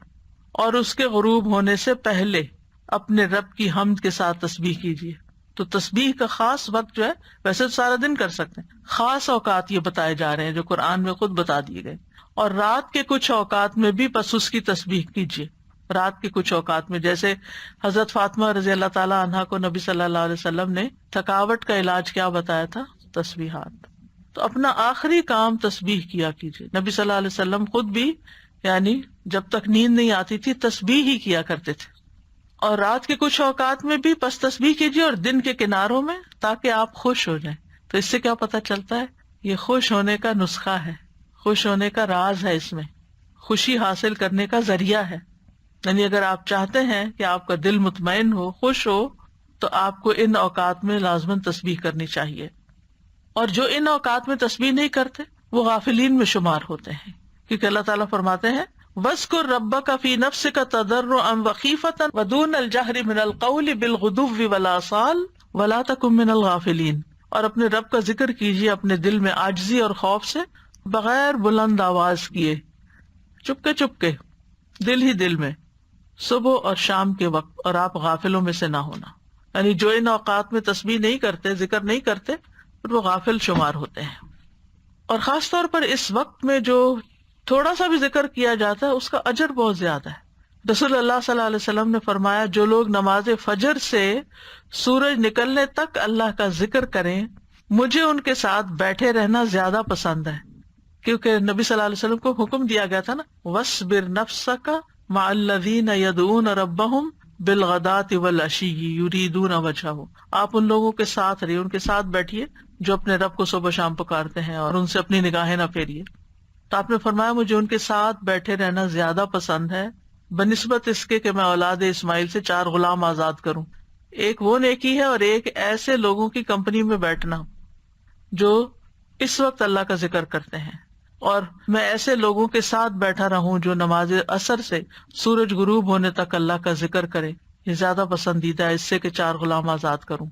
اور اس کے غروب ہونے سے پہلے اپنے رب کی حمد کے ساتھ تسبیح کیجیے. تو تسبیح کا خاص وقت جو ہے، ویسے تو سارا دن کر سکتے ہیں، خاص اوقات یہ بتائے جا رہے ہیں جو قرآن میں خود بتا دیے گئے. اور رات کے کچھ اوقات میں بھی بس اس کی تسبیح کیجیے. رات کے کچھ اوقات میں، جیسے حضرت فاطمہ رضی اللہ تعالیٰ عنہا کو نبی صلی اللہ علیہ وسلم نے تھکاوٹ کا علاج کیا بتایا تھا؟ تسبیحات. تو اپنا آخری کام تسبیح کیا کیجیے. نبی صلی اللہ علیہ وسلم خود بھی یعنی جب تک نیند نہیں آتی تھی تسبیح ہی کیا کرتے تھے. اور رات کے کچھ اوقات میں بھی بس تسبیح کیجیے، اور دن کے کناروں میں، تاکہ آپ خوش ہو جائیں. تو اس سے کیا پتہ چلتا ہے؟ یہ خوش ہونے کا نسخہ ہے، خوش ہونے کا راز ہے، اس میں خوشی حاصل کرنے کا ذریعہ ہے. یعنی اگر آپ چاہتے ہیں کہ آپ کا دل مطمئن ہو، خوش ہو، تو آپ کو ان اوقات میں لازماً تسبیح کرنی چاہیے. اور جو ان اوقات میں تسبیح نہیں کرتے وہ غافلین میں شمار ہوتے ہیں، کیونکہ اللہ تعالیٰ فرماتے ہیں وَاذْكُر رَبَّكَ فِي نَفْسِكَ تَضَرُّعًا وَخِيفَةً وَدُونَ الْجَهْرِ مِنَ الْقَوْلِ بِالْغُدُوِّ وَالْآصَالِ وَلَا تَكُن مِنَ الْغَافِلِينَ. اور اپنے رب کا ذکر کیجیے اپنے دل میں عاجزی اور خوف سے، بغیر بلند آواز کیے، چپکے چپکے، دل ہی دل میں، صبح اور شام کے وقت، اور آپ غافلوں میں سے نہ ہونا. یعنی جو ان اوقات میں تسبیح نہیں کرتے، ذکر نہیں کرتے، پھر وہ غافل شمار ہوتے ہیں. اور خاص طور پر اس وقت میں جو تھوڑا سا بھی ذکر کیا جاتا ہے اس کا اجر بہت زیادہ ہے. رسول اللہ صلی اللہ علیہ وسلم نے فرمایا جو لوگ نماز فجر سے سورج نکلنے تک اللہ کا ذکر کریں، مجھے ان کے ساتھ بیٹھے رہنا زیادہ پسند ہے. کیونکہ نبی صلی اللہ علیہ وسلم کو حکم دیا گیا تھا نا، وَاصْبِرْ نَفْسَكَ مَعَ الَّذِينَ يَدْعُونَ رَبَّهُمْ بالغداۃ والعشی یریدون وجہہ، آپ ان لوگوں کے ساتھ رہیے، ان کے ساتھ بیٹھیے جو اپنے رب کو صبح شام پکارتے ہیں، اور ان سے اپنی نگاہیں نہ پھیریے۔ تو آپ نے فرمایا مجھے ان کے ساتھ بیٹھے رہنا زیادہ پسند ہے بنسبت اس کے کہ میں اولاد اسماعیل سے 4 غلام آزاد کروں۔ ایک وہ نیکی ہے اور ایک ایسے لوگوں کی کمپنی میں بیٹھنا جو اس وقت اللہ کا ذکر کرتے ہیں، اور میں ایسے لوگوں کے ساتھ بیٹھا رہوں جو نماز عصر سے سورج غروب ہونے تک اللہ کا ذکر کرے، یہ زیادہ پسندیدہ ہے اس سے کہ 4 غلام آزاد کروں۔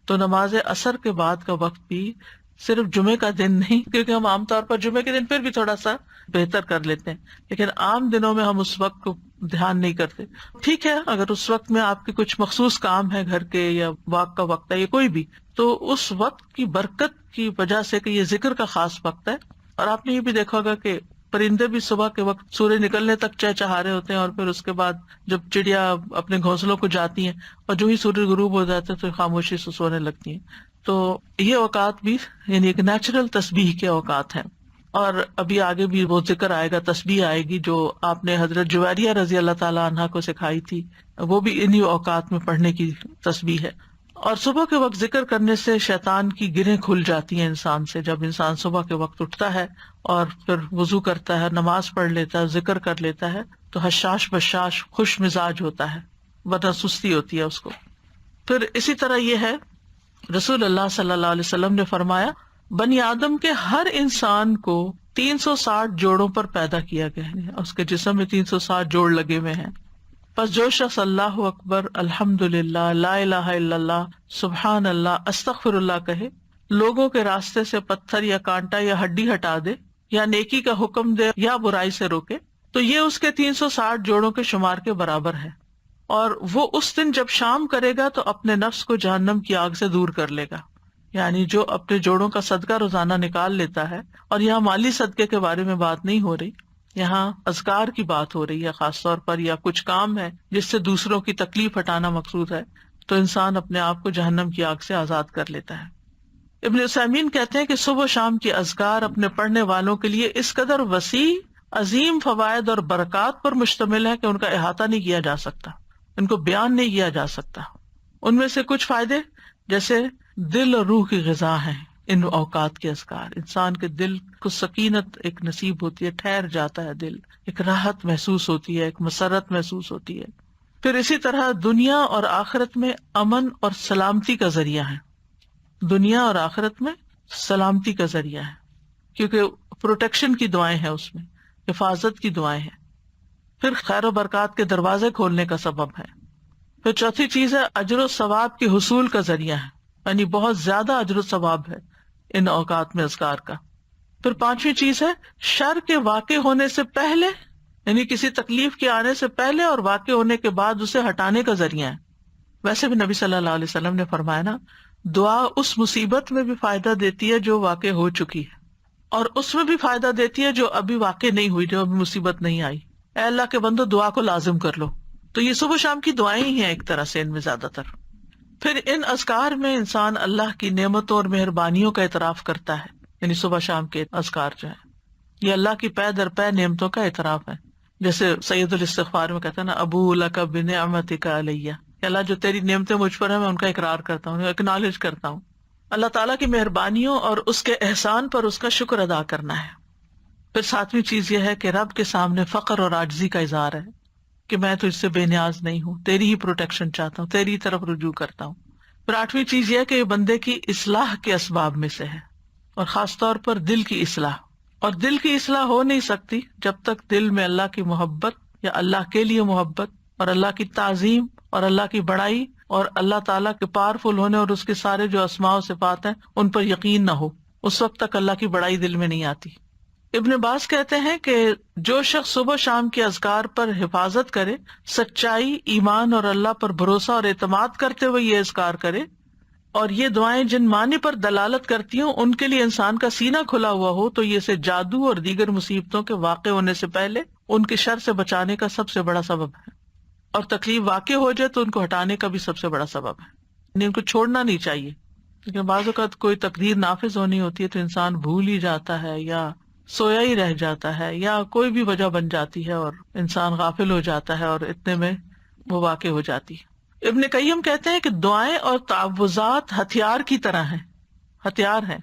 تو نماز عصر کے بعد کا وقت بھی صرف جمعے کا دن نہیں، کیونکہ ہم عام طور پر جمعے کے دن پھر بھی تھوڑا سا بہتر کر لیتے ہیں، لیکن عام دنوں میں ہم اس وقت کو دھیان نہیں کرتے۔ ٹھیک ہے، اگر اس وقت میں آپ کے کچھ مخصوص کام ہے گھر کے، یا واک کا وقت ہے، یا کوئی بھی، تو اس وقت کی برکت کی وجہ سے کہ یہ ذکر کا خاص وقت ہے۔ اور آپ نے یہ بھی دیکھا ہوگا کہ پرندے بھی صبح کے وقت سورج نکلنے تک چہچہا رہے ہوتے ہیں، اور پھر اس کے بعد جب چڑیا اپنے گھونسلوں کو جاتی ہیں اور جو ہی سورج غروب ہو جاتا ہے تو خاموشی سے سونے لگتی ہیں۔ تو یہ اوقات بھی یعنی ایک نیچرل تسبیح کے اوقات ہیں۔ اور ابھی آگے بھی وہ ذکر آئے گا، تسبیح آئے گی جو آپ نے حضرت جویریہ رضی اللہ تعالیٰ عنہا کو سکھائی تھی، وہ بھی انہی اوقات میں پڑھنے کی تسبیح ہے۔ اور صبح کے وقت ذکر کرنے سے شیطان کی گرہیں کھل جاتی ہیں انسان سے۔ جب انسان صبح کے وقت اٹھتا ہے اور پھر وضو کرتا ہے، نماز پڑھ لیتا ہے، ذکر کر لیتا ہے، تو حشاش بشاش خوش مزاج ہوتا ہے، ورنہ سستی ہوتی ہے اس کو۔ پھر اسی طرح یہ ہے، رسول اللہ صلی اللہ علیہ وسلم نے فرمایا بنی آدم کے ہر انسان کو 360 جوڑوں پر پیدا کیا گیا ہے، اس کے جسم میں 360 جوڑ لگے ہوئے ہیں۔ پس جو شخص اللہ اکبر، الحمدللہ، لا الہ الا اللہ، سبحان اللہ، استغفر اللہ کہے، لوگوں کے راستے سے پتھر یا کانٹا یا ہڈی ہٹا دے، یا نیکی کا حکم دے یا برائی سے روکے، تو یہ اس کے 360 جوڑوں کے شمار کے برابر ہے۔ اور وہ اس دن جب شام کرے گا تو اپنے نفس کو جہنم کی آگ سے دور کر لے گا۔ یعنی جو اپنے جوڑوں کا صدقہ روزانہ نکال لیتا ہے، اور یہاں مالی صدقے کے بارے میں بات نہیں ہو رہی، یہاں اذکار کی بات ہو رہی ہے خاص طور پر، یا کچھ کام ہے جس سے دوسروں کی تکلیف ہٹانا مقصود ہے، تو انسان اپنے آپ کو جہنم کی آگ سے آزاد کر لیتا ہے۔ ابن عثیمین کہتے ہیں کہ صبح و شام کی اذکار اپنے پڑھنے والوں کے لیے اس قدر وسیع عظیم فوائد اور برکات پر مشتمل ہے کہ ان کا احاطہ نہیں کیا جا سکتا، ان کو بیان نہیں کیا جا سکتا۔ ان میں سے کچھ فائدے جیسے دل اور روح کی غذا ہیں ان اوقات کے اذکار، انسان کے دل کو سکینت ایک نصیب ہوتی ہے، ٹھہر جاتا ہے دل، ایک راحت محسوس ہوتی ہے، ایک مسرت محسوس ہوتی ہے۔ پھر اسی طرح دنیا اور آخرت میں امن اور سلامتی کا ذریعہ ہے، دنیا اور آخرت میں سلامتی کا ذریعہ ہے، کیونکہ پروٹیکشن کی دعائیں ہیں، اس میں حفاظت کی دعائیں ہیں۔ پھر خیر و برکات کے دروازے کھولنے کا سبب ہے۔ پھر چوتھی چیز ہے اجر و ثواب کے حصول کا ذریعہ ہے، یعنی بہت زیادہ اجر و ثواب ہے ان اوقات میں اذکار کا۔ پھر پانچویں چیز ہے شر کے واقع ہونے سے پہلے، یعنی کسی تکلیف کے آنے سے پہلے اور واقع ہونے کے بعد اسے ہٹانے کا ذریعہ ہے۔ ویسے بھی نبی صلی اللہ علیہ وسلم نے فرمایا نا، دعا اس مصیبت میں بھی فائدہ دیتی ہے جو واقع ہو چکی ہے، اور اس میں بھی فائدہ دیتی ہے جو ابھی واقع نہیں ہوئی، جو ابھی مصیبت نہیں آئی۔ اے اللہ کے بندو دعا کو لازم کر لو۔ تو یہ صبح شام کی دعائیں ہی ہیں ایک طرح سے ان میں زیادہ تر۔ پھر ان اذکار میں انسان اللہ کی نعمتوں اور مہربانیوں کا اعتراف کرتا ہے، یعنی صبح شام کے اذکار جو ہے یہ اللہ کی پے در پے نعمتوں کا اعتراف ہے۔ جیسے سید الاستغفار میں کہتا ہے نا، ابو لک بنعمتک علیہ، کہ اللہ جو تیری نعمتیں مجھ پر ہیں میں ان کا اقرار کرتا ہوں، اکنالج کرتا ہوں۔ اللہ تعالیٰ کی مہربانیوں اور اس کے احسان پر اس کا شکر ادا کرنا ہے۔ پھر ساتویں چیز یہ ہے کہ رب کے سامنے فقر اور عاجزی کا اظہار ہے کہ میں تو اس سے بے نیاز نہیں ہوں، تیری ہی پروٹیکشن چاہتا ہوں، تیری طرف رجوع کرتا ہوں۔ پھر آٹھویں چیز یہ ہے کہ یہ بندے کی اصلاح کے اسباب میں سے ہے، اور خاص طور پر دل کی اصلاح۔ اور دل کی اصلاح ہو نہیں سکتی جب تک دل میں اللہ کی محبت یا اللہ کے لیے محبت اور اللہ کی تعظیم اور اللہ کی بڑائی اور اللہ تعالیٰ کے پاورفل ہونے اور اس کے سارے جو اسماء و صفات ہیں ان پر یقین نہ ہو، اس وقت تک اللہ کی بڑائی دل میں نہیں آتی۔ ابن عباس کہتے ہیں کہ جو شخص صبح شام کے اذکار پر حفاظت کرے، سچائی، ایمان اور اللہ پر بھروسہ اور اعتماد کرتے ہوئے یہ اذکار کرے، اور یہ دعائیں جن معنی پر دلالت کرتی ہوں ان کے لیے انسان کا سینہ کھلا ہوا ہو، تو یہ سے جادو اور دیگر مصیبتوں کے واقع ہونے سے پہلے ان کے شر سے بچانے کا سب سے بڑا سبب ہے، اور تکلیف واقع ہو جائے تو ان کو ہٹانے کا بھی سب سے بڑا سبب ہے، یعنی ان کو چھوڑنا نہیں چاہیے۔ لیکن بعض اوقات کوئی تقدیر نافذ ہونی ہوتی ہے تو انسان بھول ہی جاتا ہے، یا سویا ہی رہ جاتا ہے، یا کوئی بھی وجہ بن جاتی ہے اور انسان غافل ہو جاتا ہے، اور اتنے میں وہ واقع ہو جاتی ہے۔ ابن قیم کہتے ہیں کہ دعائیں اور تعوذات ہتھیار کی طرح ہیں، ہتھیار ہیں۔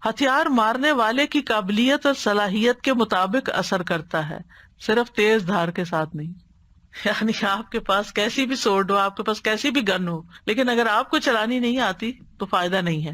ہتھیار مارنے والے کی قابلیت اور صلاحیت کے مطابق اثر کرتا ہے، صرف تیز دھار کے ساتھ نہیں۔ یعنی آپ کے پاس کیسی بھی سورڈ ہو، آپ کے پاس کیسی بھی گن ہو، لیکن اگر آپ کو چلانی نہیں آتی تو فائدہ نہیں ہے۔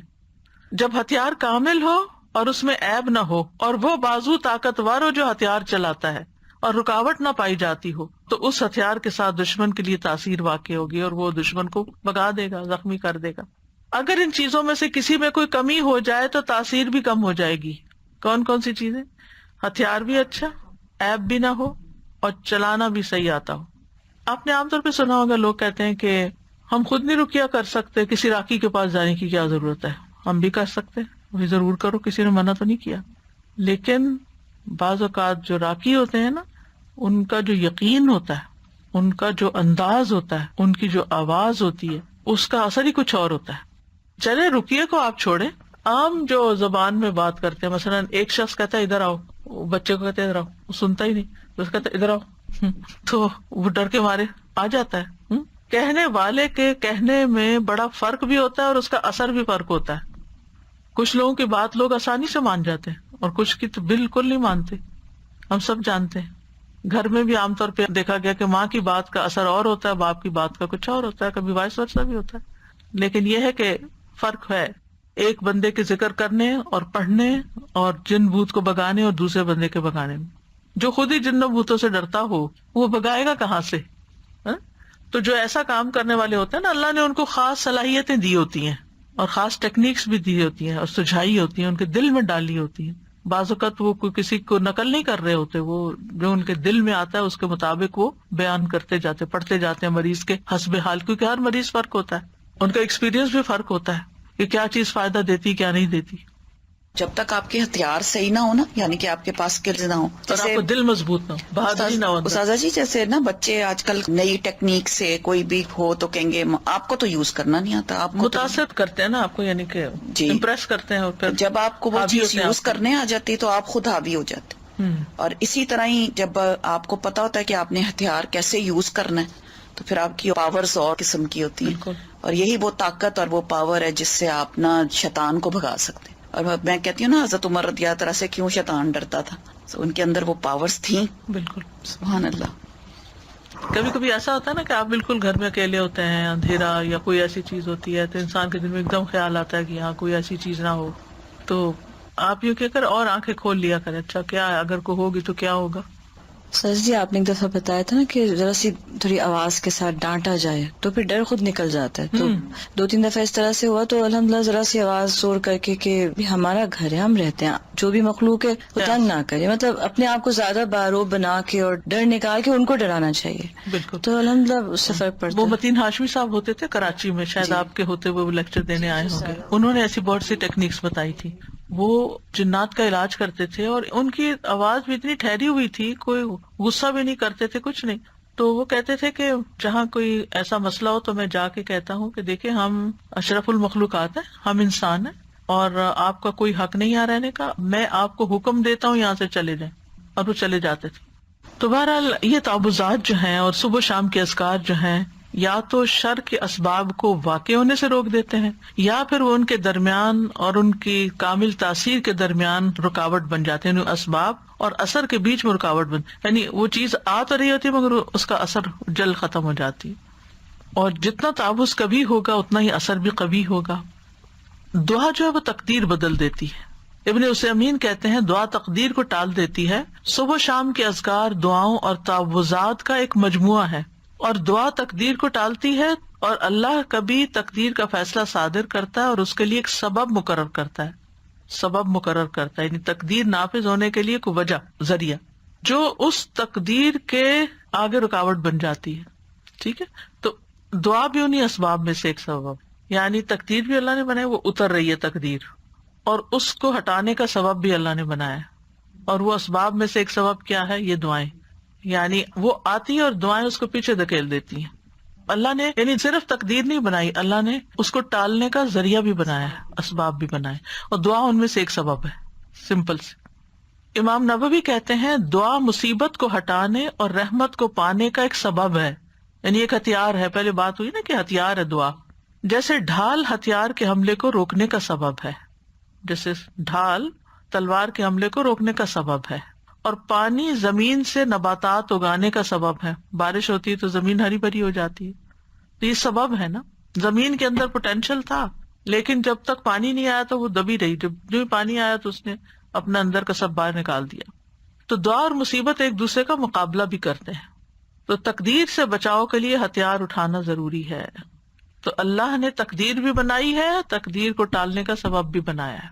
جب ہتھیار کامل ہو اور اس میں عیب نہ ہو، اور وہ بازو طاقتور ہو جو ہتھیار چلاتا ہے، اور رکاوٹ نہ پائی جاتی ہو، تو اس ہتھیار کے ساتھ دشمن کے لیے تاثیر واقع ہوگی اور وہ دشمن کو بھگا دے گا، زخمی کر دے گا۔ اگر ان چیزوں میں سے کسی میں کوئی کمی ہو جائے تو تاثیر بھی کم ہو جائے گی۔ کون کون سی چیزیں؟ ہتھیار بھی اچھا، عیب بھی نہ ہو، اور چلانا بھی صحیح آتا ہو۔ آپ نے عام طور پہ سنا ہوگا لوگ کہتے ہیں کہ ہم خود نہیں رقیہ کر سکتے، کسی راقی کے پاس جانے کی کیا ضرورت ہے، ہم بھی کر سکتے، وہی ضرور کرو، کسی نے منع تو نہیں کیا۔ لیکن بعض اوقات جو راقی ہوتے ہیں نا، ان کا جو یقین ہوتا ہے، ان کا جو انداز ہوتا ہے، ان کی جو آواز ہوتی ہے، اس کا اثر ہی کچھ اور ہوتا ہے۔ چلے رقیے کو آپ چھوڑیں، عام جو زبان میں بات کرتے ہیں، مثلا ایک شخص کہتا ہے ادھر آؤ، بچے کو کہتے ہیں ادھر آؤ، وہ سنتا ہی نہیں، تو اس کہتا ہے ادھر آؤ، تو وہ ڈر کے مارے آ جاتا ہے۔ کہنے والے کے کہنے میں بڑا فرق بھی ہوتا ہے اور اس کا اثر بھی فرق ہوتا ہے۔ کچھ لوگوں کی بات لوگ آسانی سے مان جاتے ہیں اور کچھ کی تو بالکل نہیں مانتے، ہم سب جانتے ہیں۔ گھر میں بھی عام طور پہ دیکھا گیا کہ ماں کی بات کا اثر اور ہوتا ہے، باپ کی بات کا کچھ اور ہوتا ہے، کبھی وائس ورسا بھی ہوتا ہے۔ لیکن یہ ہے کہ فرق ہے ایک بندے کے ذکر کرنے اور پڑھنے اور جن بھوت کو بگانے اور دوسرے بندے کے بگانے میں۔ جو خود ہی جنوں بھوتوں سے ڈرتا ہو وہ بگائے گا کہاں سے؟ تو جو ایسا کام کرنے والے ہوتے ہیں نا، اللہ نے ان کو خاص صلاحیتیں دی ہوتی ہیں اور خاص ٹیکنیکس بھی دی ہوتی ہیں اور سجھائی ہوتی ہیں، ان کے دل میں ڈالی ہوتی ہیں۔ بعض اوقات وہ کوئی کسی کو نقل نہیں کر رہے ہوتے، وہ جو ان کے دل میں آتا ہے اس کے مطابق وہ بیان کرتے جاتے، پڑھتے جاتے ہیں مریض کے حسب حال، کیونکہ ہر مریض فرق ہوتا ہے، ان کا ایکسپیرینس بھی فرق ہوتا ہے کہ کیا چیز فائدہ دیتی کیا نہیں دیتی۔ جب تک آپ کے ہتھیار صحیح نہ ہو نا، یعنی کہ آپ کے پاس اسکلز نہ ہو، اور آپ کو دل مضبوط نہ ہو، بہادری نہ ہو اندر۔ استاذہ جی جیسے نا بچے آج کل نئی ٹیکنیک سے کوئی بھی ہو تو کہیں گے آپ کو تو یوز کرنا نہیں آتا، آپ کو متاثر کرتے ہیں نا آپ کو، یعنی کہ جی امپریس کرتے ہیں، اور پھر جب آپ کو وہ حاوی چیز ہوتے ہیں یوز آپ پر۔ کرنے آ جاتی تو آپ خود حاوی ہو جاتے۔ اور اسی طرح ہی جب آپ کو پتا ہوتا ہے کہ آپ نے ہتھیار کیسے یوز کرنا ہے تو پھر آپ کی پاورز اور قسم کی ہوتی ہیں، بالکل۔ اور یہی وہ طاقت اور وہ پاور ہے جس سے آپ نا شیطان کو بھگا سکتے ہیں۔ اور میں کہتی ہوں نا حضرت عمر رضی اللہ عنہ سے کیوں شیطان ڈرتا تھا، تو ان کے اندر وہ پاورز تھیں۔ بالکل۔ سبحان اللہ۔ کبھی کبھی ایسا ہوتا ہے نا کہ آپ بالکل گھر میں اکیلے ہوتے ہیں، اندھیرا یا کوئی ایسی چیز ہوتی ہے، تو انسان کے دل میں ایک دم خیال آتا ہے کہ یہاں کوئی ایسی چیز نہ ہو، تو آپ یوں کہہ کر اور آنکھیں کھول لیا کریں، اچھا کیا ہے، اگر کوئی ہوگی تو کیا ہوگا۔ سر جی آپ نے ایک دفعہ بتایا تھا نا کہ ذرا سی تھوڑی آواز کے ساتھ ڈانٹا جائے تو پھر ڈر خود نکل جاتا ہے، تو 2-3 دفعہ اس طرح سے ہوا تو الحمدللہ ذرا سی آواز زور کر کے کہ ہمارا گھر ہے، ہم رہتے ہیں، جو بھی مخلوق ہے وہ تنگ نہ کرے، مطلب اپنے آپ کو زیادہ باروب بنا کے اور ڈر نکال کے ان کو ڈرانا چاہیے، بالکل۔ تو الحمدللہ اس سے فرق پڑتا وہ ہے۔ متین ہاشمی صاحب ہوتے تھے کراچی میں، شاید آپ کے ہوتے ہوئے وہ لیکچر دینے آئے ہوں گے، انہوں نے ایسی بہت سی ٹیکنیکس بتائی تھی۔ وہ جنات کا علاج کرتے تھے اور ان کی آواز بھی اتنی ٹھہری ہوئی تھی، کوئی غصہ بھی نہیں کرتے تھے، کچھ نہیں۔ تو وہ کہتے تھے کہ جہاں کوئی ایسا مسئلہ ہو تو میں جا کے کہتا ہوں کہ دیکھیں ہم اشرف المخلوقات ہیں، ہم انسان ہیں اور آپ کا کوئی حق نہیں یہاں رہنے کا، میں آپ کو حکم دیتا ہوں یہاں سے چلے جائیں، اور وہ چلے جاتے تھے۔ تو بہرحال یہ تعوذات جو ہیں اور صبح شام کے اذکار جو ہیں، یا تو شر کے اسباب کو واقع ہونے سے روک دیتے ہیں، یا پھر وہ ان کے درمیان اور ان کی کامل تاثیر کے درمیان رکاوٹ بن جاتے ہیں، اسباب اور اثر کے بیچ میں رکاوٹ بن، یعنی وہ چیز آ تو رہی ہوتی ہے مگر اس کا اثر جلد ختم ہو جاتی ہے، اور جتنا تعوذ کبھی ہوگا اتنا ہی اثر بھی کبھی ہوگا۔ دعا جو ہے وہ تقدیر بدل دیتی ہے۔ ابن عثیمین کہتے ہیں دعا تقدیر کو ٹال دیتی ہے، صبح شام کے اذکار دعاؤں اور تعوذات کا ایک مجموعہ ہے، اور دعا تقدیر کو ٹالتی ہے، اور اللہ کبھی تقدیر کا فیصلہ صادر کرتا ہے اور اس کے لیے ایک سبب مقرر کرتا ہے، سبب مقرر کرتا ہے، یعنی تقدیر نافذ ہونے کے لیے کوئی وجہ، ذریعہ، جو اس تقدیر کے آگے رکاوٹ بن جاتی ہے۔ ٹھیک ہے، تو دعا بھی انہیں اسباب میں سے ایک سبب، یعنی تقدیر بھی اللہ نے بنائی، وہ اتر رہی ہے تقدیر، اور اس کو ہٹانے کا سبب بھی اللہ نے بنایا ہے، اور وہ اسباب میں سے ایک سبب کیا ہے؟ یہ دعائیں، یعنی وہ آتی ہیں اور دعائیں اس کو پیچھے دھکیل دیتی ہیں۔ اللہ نے یعنی صرف تقدیر نہیں بنائی، اللہ نے اس کو ٹالنے کا ذریعہ بھی بنایا ہے، اسباب بھی بنائے، اور دعا ان میں سے ایک سبب ہے، سمپل سے۔ امام نووی کہتے ہیں دعا مصیبت کو ہٹانے اور رحمت کو پانے کا ایک سبب ہے، یعنی ایک ہتھیار ہے. پہلے بات ہوئی نا کہ ہتھیار ہے دعا. جیسے ڈھال ہتھیار کے حملے کو روکنے کا سبب ہے، جیسے ڈھال تلوار کے حملے کو روکنے کا سبب ہے، اور پانی زمین سے نباتات اگانے کا سبب ہے. بارش ہوتی ہے تو زمین ہری بھری ہو جاتی ہے، تو یہ سبب ہے نا. زمین کے اندر پوٹینشیل تھا، لیکن جب تک پانی نہیں آیا تو وہ دبی رہی. جب جو ہی پانی آیا تو اس نے اپنا اندر کا سب باہر نکال دیا. تو دعا اور مصیبت ایک دوسرے کا مقابلہ بھی کرتے ہیں. تو تقدیر سے بچاؤ کے لیے ہتھیار اٹھانا ضروری ہے. تو اللہ نے تقدیر بھی بنائی ہے، تقدیر کو ٹالنے کا سبب بھی بنایا ہے.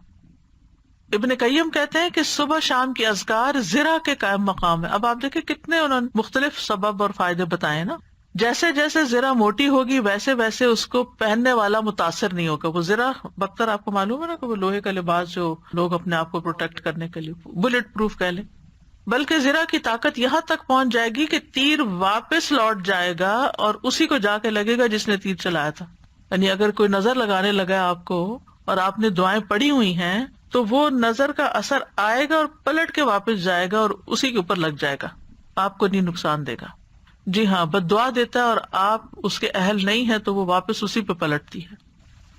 ابن قیم کہتے ہیں کہ صبح شام کے اذکار زرہ کے قائم مقام ہے. اب آپ دیکھیں کتنے انہوں نے مختلف سبب اور فائدے بتائے نا. جیسے جیسے زرہ موٹی ہوگی ویسے ویسے اس کو پہننے والا متاثر نہیں ہوگا. وہ زرہ بختر آپ کو معلوم ہے نا کہ وہ لوہے کا لباس جو لوگ اپنے آپ کو پروٹیکٹ کرنے کے لیے بلٹ پروف کہہ لیں. بلکہ زرہ کی طاقت یہاں تک پہنچ جائے گی کہ تیر واپس لوٹ جائے گا اور اسی کو جا کے لگے گا جس نے تیر چلایا تھا. یعنی اگر کوئی نظر لگانے لگا آپ کو اور آپ نے دعائیں پڑھی ہوئی ہیں تو وہ نظر کا اثر آئے گا اور پلٹ کے واپس جائے گا اور اسی کے اوپر لگ جائے گا، آپ کو نہیں نقصان دے گا. جی ہاں، بد دعا دیتا ہے اور آپ اس کے اہل نہیں ہیں تو وہ واپس اسی پہ پلٹتی ہے.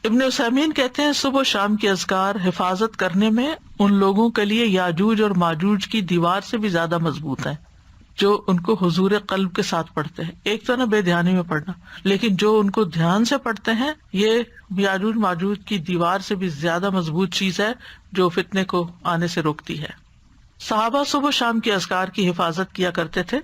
ابن عثیمین کہتے ہیں صبح و شام کے اذکار حفاظت کرنے میں ان لوگوں کے لیے یاجوج اور ماجوج کی دیوار سے بھی زیادہ مضبوط ہیں جو ان کو حضور قلب کے ساتھ پڑھتے ہیں. ایک تو نا بے دھیانی میں پڑھنا، لیکن جو ان کو دھیان سے پڑھتے ہیں یہ یاجوج ماجوج کی دیوار سے بھی زیادہ مضبوط چیز ہے جو فتنے کو آنے سے روکتی ہے. صحابہ صبح و شام کے اذکار کی حفاظت کیا کرتے تھے.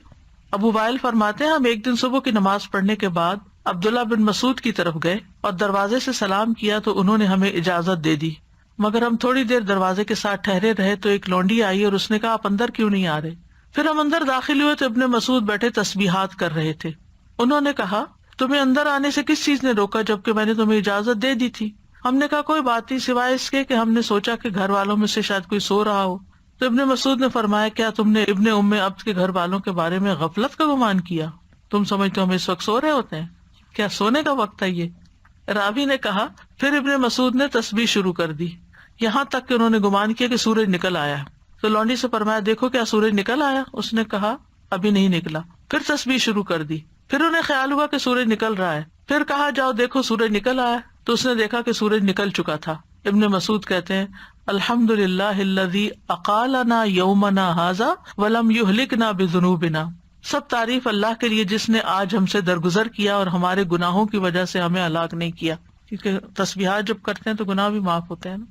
ابو وائل فرماتے ہیں ہم ایک دن صبح کی نماز پڑھنے کے بعد عبداللہ بن مسعود کی طرف گئے اور دروازے سے سلام کیا تو انہوں نے ہمیں اجازت دے دی، مگر ہم تھوڑی دیر دروازے کے ساتھ ٹھہرے رہے تو ایک لونڈی آئی اور اس نے کہا آپ اندر کیوں نہیں آ رہے؟ پھر ہم اندر داخل ہوئے تو ابن مسعود بیٹھے تسبیحات کر رہے تھے. انہوں نے کہا تمہیں اندر آنے سے کس چیز نے روکا جبکہ میں نے تمہیں اجازت دے دی تھی؟ ہم نے کہا کوئی بات نہیں سوائے اس کے کہ ہم نے سوچا کہ گھر والوں میں سے شاید کوئی سو رہا ہو. تو ابن مسعود نے فرمایا کیا تم نے ابن ام عبد کے گھر والوں کے بارے میں غفلت کا گمان کیا؟ تم سمجھتے ہو ہم اس وقت سو رہے ہوتے ہیں؟ کیا سونے کا وقت ہے یہ؟ راوی نے کہا پھر ابن مسعود نے تسبیح شروع کر دی یہاں تک کہ انہوں نے گمان کیا کہ سورج نکل آیا. تو لونڈی سے فرمایا دیکھو کیا سورج نکل آیا؟ اس نے کہا ابھی نہیں نکلا. پھر تسبیح شروع کر دی. پھر انہیں خیال ہوا کہ سورج نکل رہا ہے. پھر کہا جاؤ دیکھو سورج نکل آیا. تو اس نے دیکھا کہ سورج نکل چکا تھا. ابن مسعود کہتے ہیں الحمدللہ الذی اقالنا یومنا ھذا ولم یہلکنا بذنوبنا. سب تعریف اللہ کے لیے جس نے آج ہم سے درگزر کیا اور ہمارے گناہوں کی وجہ سے ہمیں ہلاک نہیں کیا. کیونکہ تسبیحات جب کرتے ہیں تو گناہ بھی معاف ہوتے ہیں نا.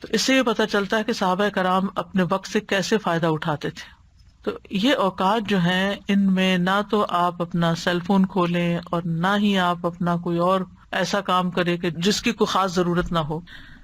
تو اس سے یہ پتہ چلتا ہے کہ صحابہ کرام اپنے وقت سے کیسے فائدہ اٹھاتے تھے. تو یہ اوقات جو ہیں ان میں نہ تو آپ اپنا سیل فون کھولیں اور نہ ہی آپ اپنا کوئی اور ایسا کام کریں کہ جس کی کوئی خاص ضرورت نہ ہو.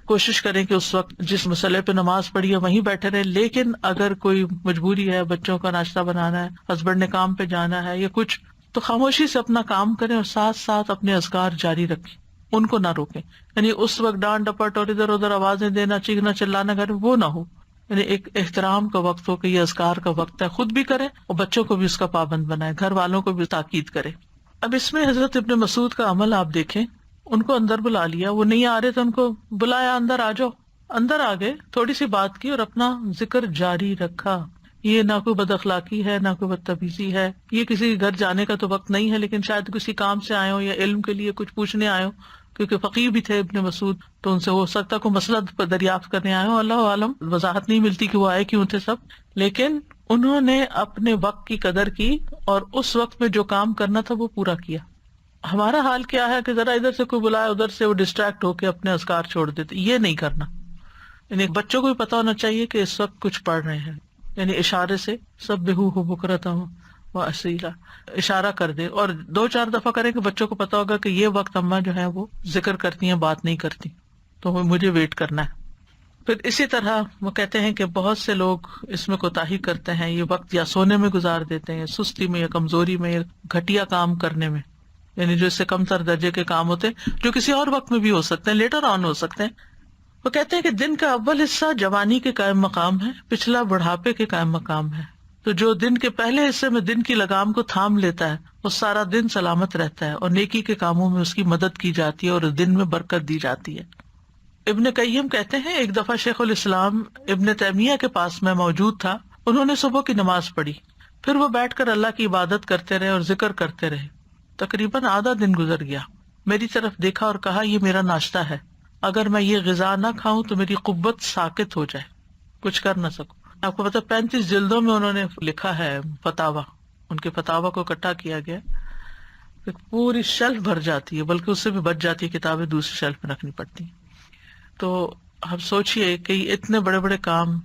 کوشش کریں کہ اس وقت جس مسئلے پہ نماز پڑھی ہے وہیں بیٹھے رہیں. لیکن اگر کوئی مجبوری ہے، بچوں کا ناشتہ بنانا ہے، ہسبینڈ نے کام پہ جانا ہے یا کچھ، تو خاموشی سے اپنا کام کریں اور ساتھ ساتھ اپنے اذکار جاری رکھیں، ان کو نہ روکیں. یعنی اس وقت ڈانٹ ڈپٹ اور ادھر ادھر آوازیں دینا، چیخنا چلانا گھر وہ نہ ہو. یعنی ایک احترام کا وقت ہو کہ یہ اذکار کا وقت ہے. خود بھی کریں اور بچوں کو بھی اس کا پابند بنائیں، گھر والوں کو بھی تاکید کریں. اب اس میں حضرت ابن مسعود کا عمل آپ دیکھیں. ان کو اندر بلا لیا، وہ نہیں آ رہے تو ان کو بلایا اندر آ جاؤ. اندر آ گئے، تھوڑی سی بات کی اور اپنا ذکر جاری رکھا. یہ نہ کوئی بد اخلاقی ہے نہ کوئی بدتمیزی ہے. یہ کسی گھر جانے کا تو وقت نہیں ہے، لیکن شاید کسی کام سے آئے ہو یا علم کے لیے کچھ پوچھنے آئے ہو، کیونکہ فقیہ بھی تھے ابن مسعود، تو ان سے ہو سکتا کوئی مسئلہ دریافت کرنے آئے ہو. اللہ عالم، وضاحت نہیں ملتی کہ وہ آئے کیوں تھے سب. لیکن انہوں نے اپنے وقت کی قدر کی اور اس وقت میں جو کام کرنا تھا وہ پورا کیا. ہمارا حال کیا ہے کہ ذرا ادھر سے کوئی بلایا ادھر سے وہ ڈسٹریکٹ ہو کے اپنے اذکار چھوڑ دیتے. یہ نہیں کرنا. یعنی بچوں کو بھی پتا ہونا چاہیے کہ اس وقت کچھ پڑھ رہے ہیں. یعنی اشارے سے سبحوہ بکرۃ واسیلا اشارہ کر دے اور 2-4 دفعہ کریں کہ بچوں کو پتا ہوگا کہ یہ وقت اماں جو ہے وہ ذکر کرتی ہیں، بات نہیں کرتی، تو مجھے ویٹ کرنا ہے. پھر اسی طرح وہ کہتے ہیں کہ بہت سے لوگ اس میں کوتاہی کرتے ہیں، یہ وقت یا سونے میں گزار دیتے ہیں، سستی میں یا کمزوری میں یا گھٹیا کام کرنے میں، یعنی جو اس سے کم تر درجے کے کام ہوتے ہیں جو کسی اور وقت میں بھی ہو سکتے ہیں، لیٹر آن ہو سکتے ہیں. وہ کہتے ہیں کہ دن کا اول حصہ جوانی کے قائم مقام ہے، پچھلا بڑھاپے کے قائم مقام ہے. تو جو دن کے پہلے حصے میں دن کی لگام کو تھام لیتا ہے وہ سارا دن سلامت رہتا ہے اور نیکی کے کاموں میں اس کی مدد کی جاتی ہے اور دن میں برکت دی جاتی ہے. ابن قیم کہتے ہیں ایک دفعہ شیخ الاسلام ابن تیمیہ کے پاس میں موجود تھا. انہوں نے صبح کی نماز پڑھی، پھر وہ بیٹھ کر اللہ کی عبادت کرتے رہے اور ذکر کرتے رہے. تقریباً آدھا دن گزر گیا، میری طرف دیکھا اور کہا یہ میرا ناشتہ ہے، اگر میں یہ غذا نہ کھاؤں تو میری قوت ساکت ہو جائے، کچھ کر نہ سکوں۔ آپ کو پتا 35 جلدوں میں انہوں نے لکھا ہے فتاوا، ان کے فتاوا کو اکٹھا کیا گیا، پوری شیلف بھر جاتی ہے، بلکہ اس سے بھی بچ جاتی ہے، کتابیں دوسری شیلف میں رکھنی پڑتی ہیں۔ تو ہم سوچئے کہ اتنے بڑے بڑے کام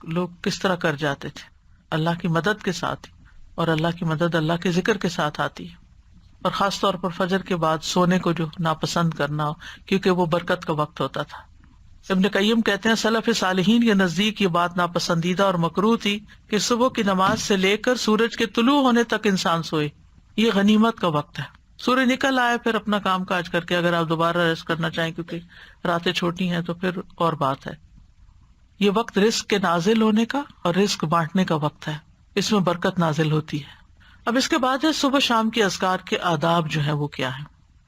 لوگ کس طرح کر جاتے تھے اللہ کی مدد کے ساتھ، اور اللہ کی مدد اللہ کے ذکر کے ساتھ آتی ہے، اور خاص طور پر فجر کے بعد سونے کو جو ناپسند کرنا، کیونکہ وہ برکت کا وقت ہوتا تھا۔ ابن قیم کہتے ہیں سلف صالحین کے نزدیک یہ بات ناپسندیدہ اور مکروہ تھی کہ صبح کی نماز سے لے کر سورج کے طلوع ہونے تک انسان سوئے، یہ غنیمت کا وقت ہے۔ سورج نکل آئے پھر اپنا کام کاج کر کے اگر آپ دوبارہ ریسٹ کرنا چاہیں، کیونکہ راتیں چھوٹی ہیں تو پھر اور بات ہے۔ یہ وقت رزق کے نازل ہونے کا اور رزق بانٹنے کا وقت ہے، اس میں برکت نازل ہوتی ہے۔ اب اس کے بعد ہے صبح شام کے اذکار کے آداب جو ہیں وہ کیا ہیں۔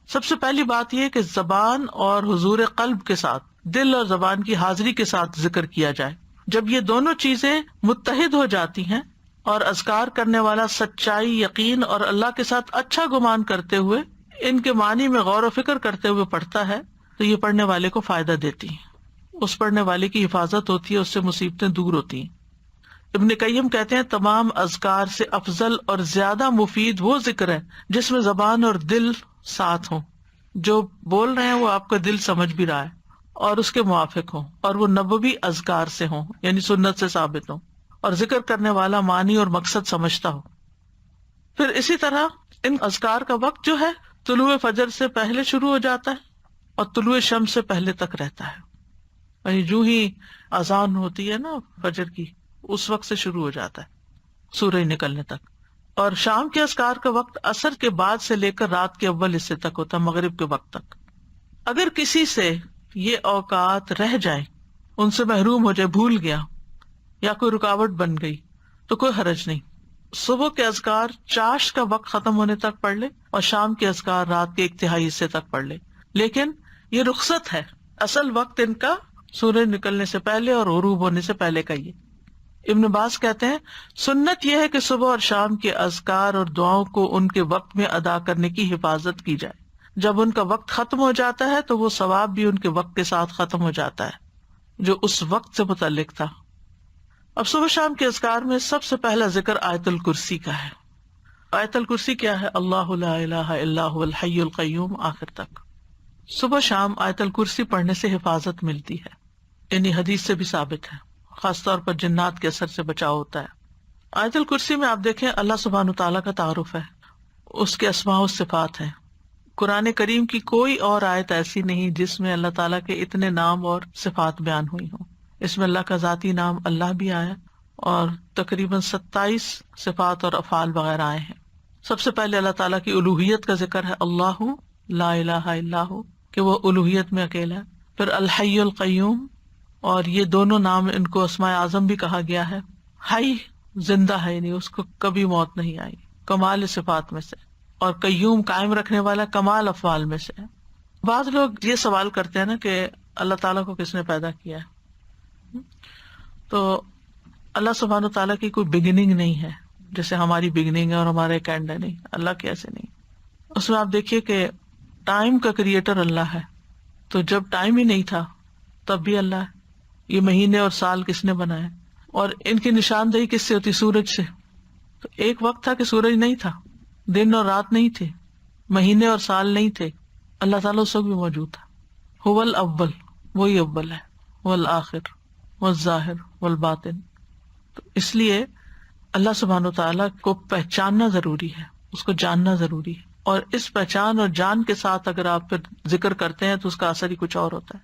سب سے پہلی بات یہ کہ زبان اور حضور قلب کے ساتھ، دل اور زبان کی حاضری کے ساتھ ذکر کیا جائے۔ جب یہ دونوں چیزیں متحد ہو جاتی ہیں اور اذکار کرنے والا سچائی، یقین اور اللہ کے ساتھ اچھا گمان کرتے ہوئے ان کے معنی میں غور و فکر کرتے ہوئے پڑھتا ہے تو یہ پڑھنے والے کو فائدہ دیتی ہیں، اس پڑھنے والے کی حفاظت ہوتی ہے، اس سے مصیبتیں دور ہوتی ہیں۔ ابن قیم کہتے ہیں تمام اذکار سے افضل اور زیادہ مفید وہ ذکر ہے جس میں زبان اور دل ساتھ ہوں، جو بول رہے ہیں وہ آپ کا دل سمجھ بھی رہا ہے اور اس کے موافق ہوں، اور وہ نبوی اذکار سے ہوں، یعنی سنت سے ثابت ہوں، اور ذکر کرنے والا معنی اور مقصد سمجھتا ہو۔ پھر اسی طرح ان اذکار کا وقت جو ہے طلوع فجر سے پہلے شروع ہو جاتا ہے اور طلوع شمس سے پہلے تک رہتا ہے، یعنی جو ہی اذان ہوتی ہے نا فجر کی اس وقت سے شروع ہو جاتا ہے سورج نکلنے تک۔ اور شام کے اذکار کا وقت عصر کے بعد سے لے کر رات کے اول حصے تک ہوتا ہے، مغرب کے وقت تک۔ اگر کسی سے یہ اوقات رہ جائیں، ان سے محروم ہو جائے، بھول گیا یا کوئی رکاوٹ بن گئی تو کوئی حرج نہیں۔ صبح کے اذکار چاش کا وقت ختم ہونے تک پڑھ لے اور شام کے اذکار رات کے ایک تہائی حصے تک پڑھ لے، لیکن یہ رخصت ہے، اصل وقت ان کا سورج نکلنے سے پہلے اور غروب ہونے سے پہلے کا ہی ہے۔ ابن باز کہتے ہیں سنت یہ ہے کہ صبح اور شام کے اذکار اور دعاؤں کو ان کے وقت میں ادا کرنے کی حفاظت کی جائے، جب ان کا وقت ختم ہو جاتا ہے تو وہ ثواب بھی ان کے وقت کے ساتھ ختم ہو جاتا ہے جو اس وقت سے متعلق تھا۔ اب صبح شام کے اذکار میں سب سے پہلا ذکر آیت الکرسی کا ہے۔ آیت الکرسی کیا ہے؟ اللہ لا الہ الا هو الحی القیوم، آخر تک۔ صبح شام آیت الکرسی پڑھنے سے حفاظت ملتی ہے، یعنی حدیث سے بھی ثابت ہے، خاص طور پر جنات کے اثر سے بچاؤ ہوتا ہے۔ آیت الکرسی میں آپ دیکھیں اللہ سبحانہ تعالیٰ کا تعارف ہے، اس کے اسماء و صفات ہیں۔ قرآن کریم کی کوئی اور آیت ایسی نہیں جس میں اللہ تعالیٰ کے اتنے نام اور صفات بیان ہوئی ہوں۔ اس میں اللہ کا ذاتی نام اللہ بھی آیا اور تقریباً 27 صفات اور افعال وغیرہ آئے ہیں۔ سب سے پہلے اللہ تعالیٰ کی الوہیت کا ذکر ہے، اللہ لا الہ الا ہو، کہ وہ الوہیت میں اکیلا ہے۔ پھر الحی القیوم، اور یہ دونوں نام ان کو اسماء اعظم بھی کہا گیا ہے۔ حی زندہ ہے، نہیں اس کو کبھی موت نہیں آئی، کمال صفات میں سے، اور قیوم قائم رکھنے والا کمال افعال میں سے۔ بعض لوگ یہ سوال کرتے ہیں نا کہ اللہ تعالیٰ کو کس نے پیدا کیا ہے؟ تو اللہ سبحانہ تعالیٰ کی کوئی بگننگ نہیں ہے، جیسے ہماری بگننگ ہے اور ہمارا ایک اینڈ ہے، نہیں، اللہ کی ایسے نہیں۔ اس میں آپ دیکھیے کہ ٹائم کا کریٹر اللہ ہے، تو جب ٹائم ہی نہیں تھا تب بھی اللہ ہے۔ یہ مہینے اور سال کس نے بنائے، اور ان کی نشاندہی کس سے ہوتی؟ سورج سے۔ تو ایک وقت تھا کہ سورج نہیں تھا، دن اور رات نہیں تھے، مہینے اور سال نہیں تھے، اللہ تعالیٰ اس وقت بھی موجود تھا۔ هو الاول، وہی اول ہے، والآخر والظاہر والباطن۔ تو اس لیے اللہ سبحانہ تعالیٰ کو پہچاننا ضروری ہے، اس کو جاننا ضروری ہے، اور اس پہچان اور جان کے ساتھ اگر آپ پھر ذکر کرتے ہیں تو اس کا اثر ہی کچھ اور ہوتا ہے۔